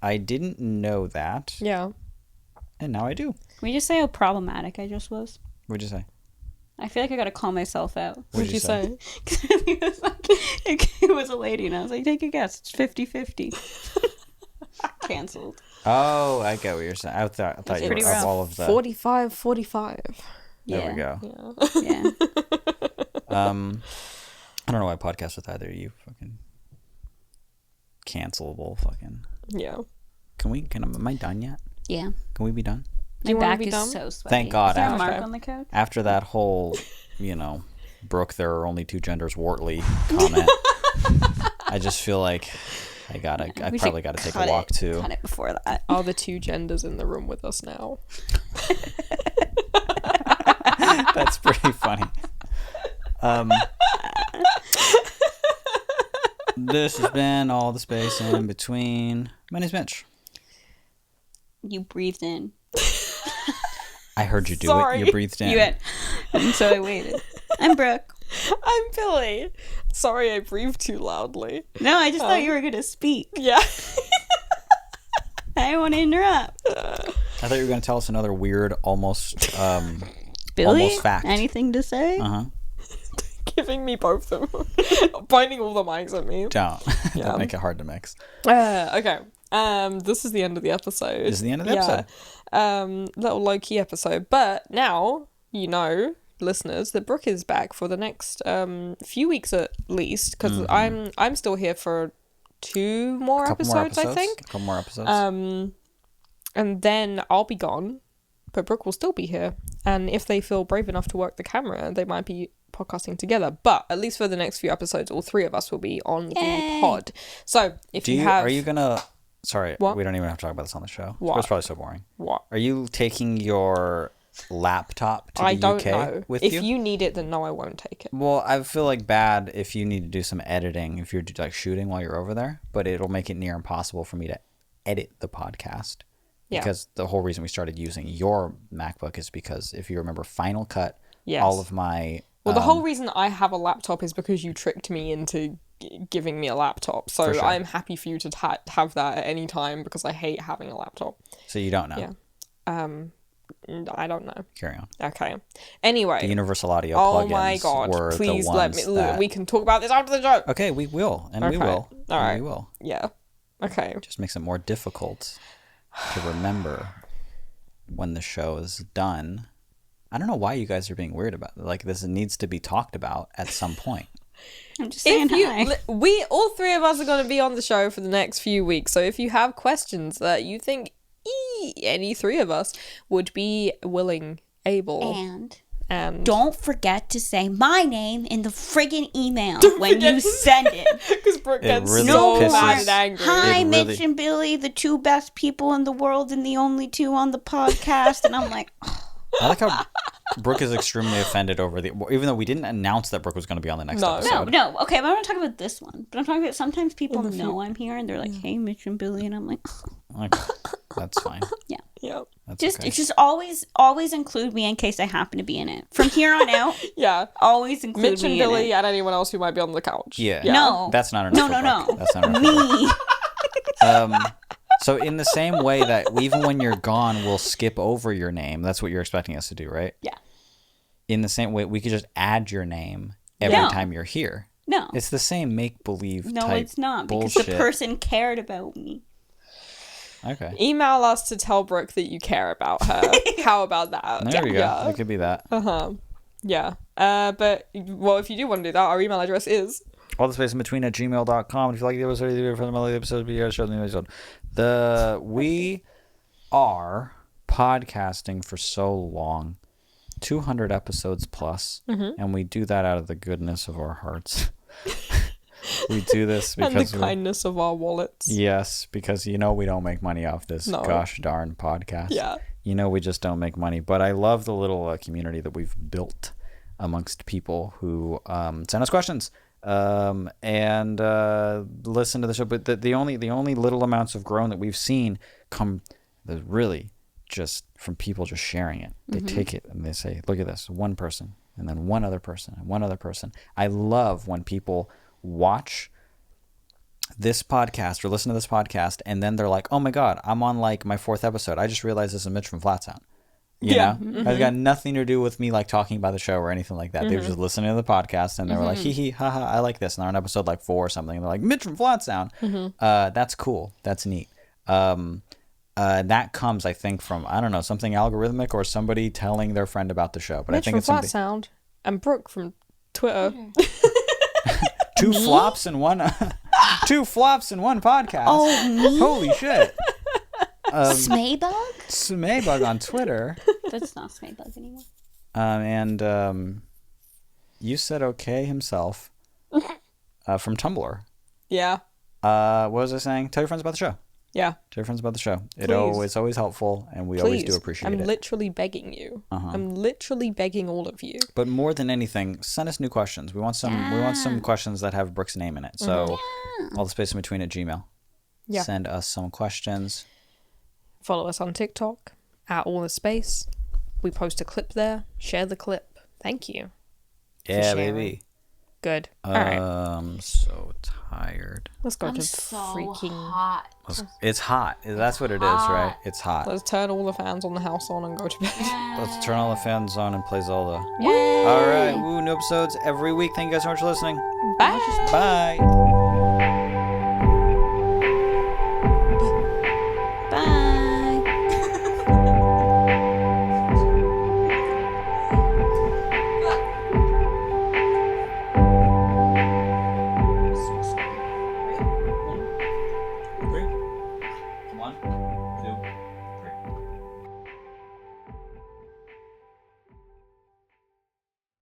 I didn't know that, Yeah. and now I do. Can we just say how problematic I just was? What'd you say? I feel like I gotta call myself out. What'd you say? It was like, it was a lady, and I was like, take a guess. It's 50-50. Cancelled. Oh, I get what you're saying. I thought you were pretty of rough. all of the. 45. There we Yeah. go. Yeah. Yeah. I don't know why I podcast with either of you. Fucking cancelable. Fucking. Yeah. Am I done yet? Yeah. Can we be done? My you wanna back be is done? so sweaty. Thank God, Is there a after- mark on the couch? After that whole, Brooke, there are only two genders, Wortley comment. I just feel like I We probably should gotta take a cut walk too. Cut it before that. Are the two genders in the room with us now? That's pretty funny. This has been All the Space in Between. My name's Mitch. You breathed in. I heard you do Sorry. it. You breathed in. You went, and so I waited. I'm Brooke. I'm Billy. Sorry I breathed too loudly. No, I just thought you were gonna speak. Yeah. I didn't want to interrupt. I thought you were going to tell us another weird, almost Billy, almost fact. anything to say? Uh-huh. giving me both of them. Pointing all the mics at me. Don't. Yeah. Don't make it hard to mix. Okay. This is the end of the episode. This is the end of the episode. Little low-key episode. But now, you know, listeners, that Brooke is back for the next few weeks at least, because I'm still here for 2 more episodes, I think. A couple more episodes. And then I'll be gone, but Brooke will still be here. And if they feel brave enough to work the camera, they might be podcasting together. But at least for the next few episodes, all 3 of us will be on the pod. So if Are you gonna? Sorry, What? we don't even have to talk about this on the show. What? It's probably so boring. What? Are you taking your laptop to the I don't UK know. with If you? you need it, then no, I won't take it. Well, I feel like bad if you need to do some editing, if you're like shooting while you're over there, but it'll make it near impossible for me to edit the podcast. Yeah. Because the whole reason we started using your MacBook is because if you remember Final Cut, Yes. all of my... Well, the whole reason I have a laptop is because you tricked me into giving me a laptop. So For sure. I'm happy for you to have that at any time because I hate having a laptop. So you don't know. Yeah. I don't know. Carry on. Okay. Anyway. The Universal Audio Oh plugins my god! were Please the let ones me. that... We can talk about this after the show. Okay, we will, and we Okay. will. All and right. we will. Yeah. Okay. Just makes it more difficult to remember when the show is done. I don't know why you guys are being weird about it. Like, this needs to be talked about at some point. I'm just saying hi. We all 3 of us are going to be on the show for the next few weeks. So if you have questions that you think any 3 of us would be willing, able, and Don't forget to say my name in the friggin' email when you send it. because Brooke gets really so pisses- mad and angry. Hi, It Mitch really- and Billy, the 2 best people in the world and the only 2 on the podcast. And I'm like, I like how Brooke is extremely offended over even though we didn't announce that Brooke was going to be on the next No. episode. no. Okay, but I'm not talking about this one. But I'm talking about sometimes people know I'm here and they're like, hey, Mitch and Billy. And I'm like, Okay, that's fine. yeah. Yeah. That's Just okay. It's just always include me in case I happen to be in it. From here on out, Yeah. always include Mitch me and Billy in it. and anyone else who might be on the couch. Yeah. No. That's not enough. No, for no, Brooke. no. That's not enough. For Brooke. Me. So in the same way that even when you're gone, we'll skip over your name. That's what you're expecting us to do, right? Yeah. In the same way, we could just add your name every No. time you're here. No. It's the same make-believe No, type it's not. Because bullshit. the person cared about me. Okay. Email us to tell Brooke that you care about her. How about that? There we go. Yeah. It could be that. Yeah. But, well, if you do want to do that, our email address is... All the space in between at gmail.com. If you like the episode, either from the episode, be here to show the episode. We are podcasting for so long, 200 episodes plus, and we do that out of the goodness of our hearts. We do this because and the kindness of our wallets. Yes, because we don't make money off this gosh darn podcast. Yeah. We just don't make money. But I love the little community that we've built amongst people who send us questions. And listen to the show, but the only little amounts of groan that we've seen come really just from people just sharing it. They take it and they say, look at this, one person and then one other person and one other person. I love when people watch this podcast or listen to this podcast and then they're like, oh my god, I'm on like my 4th episode. I just realized this is Mitch from Flat Sound. You know? It's got nothing to do with me like talking about the show or anything like that. They were just listening to the podcast and they were like, hee hee, haha, I like this. And they're on episode like 4 or something. And they're like, Mitch from Flat Sound. That's cool. That's neat. That comes, I think, from, I don't know, something algorithmic or somebody telling their friend about the show. But Mitch I think from it's Flat something. Sound and Brooke from Twitter. 2 flops in one. 2 flops in one podcast. Oh, me? Holy shit. Smaybug? Smaybug on Twitter. That's not Smaybug anymore. And you said okay himself from Tumblr. Yeah. What was I saying? Tell your friends about the show. Yeah. Tell your friends about the show. Please. It's always helpful, and we always do appreciate I'm it. literally begging you. I'm literally begging all of you. But more than anything, send us new questions. We want some. We want some questions that have Brooke's name in it. So all the space in between at Gmail. Yeah. Send us some questions. Follow us on TikTok at all the space. We post a clip there. Share the clip. Thank you. Yeah, sharing. baby. Good. All right. I'm so tired. Let's go I'm to so freaking. hot. It's hot. That's what it is, right? It's hot. Let's turn all the fans on the house on and go to bed. Let's turn all the fans on and play Zelda. Yay. All right. Woo, new episodes every week. Thank you guys so much for listening. Bye. Bye.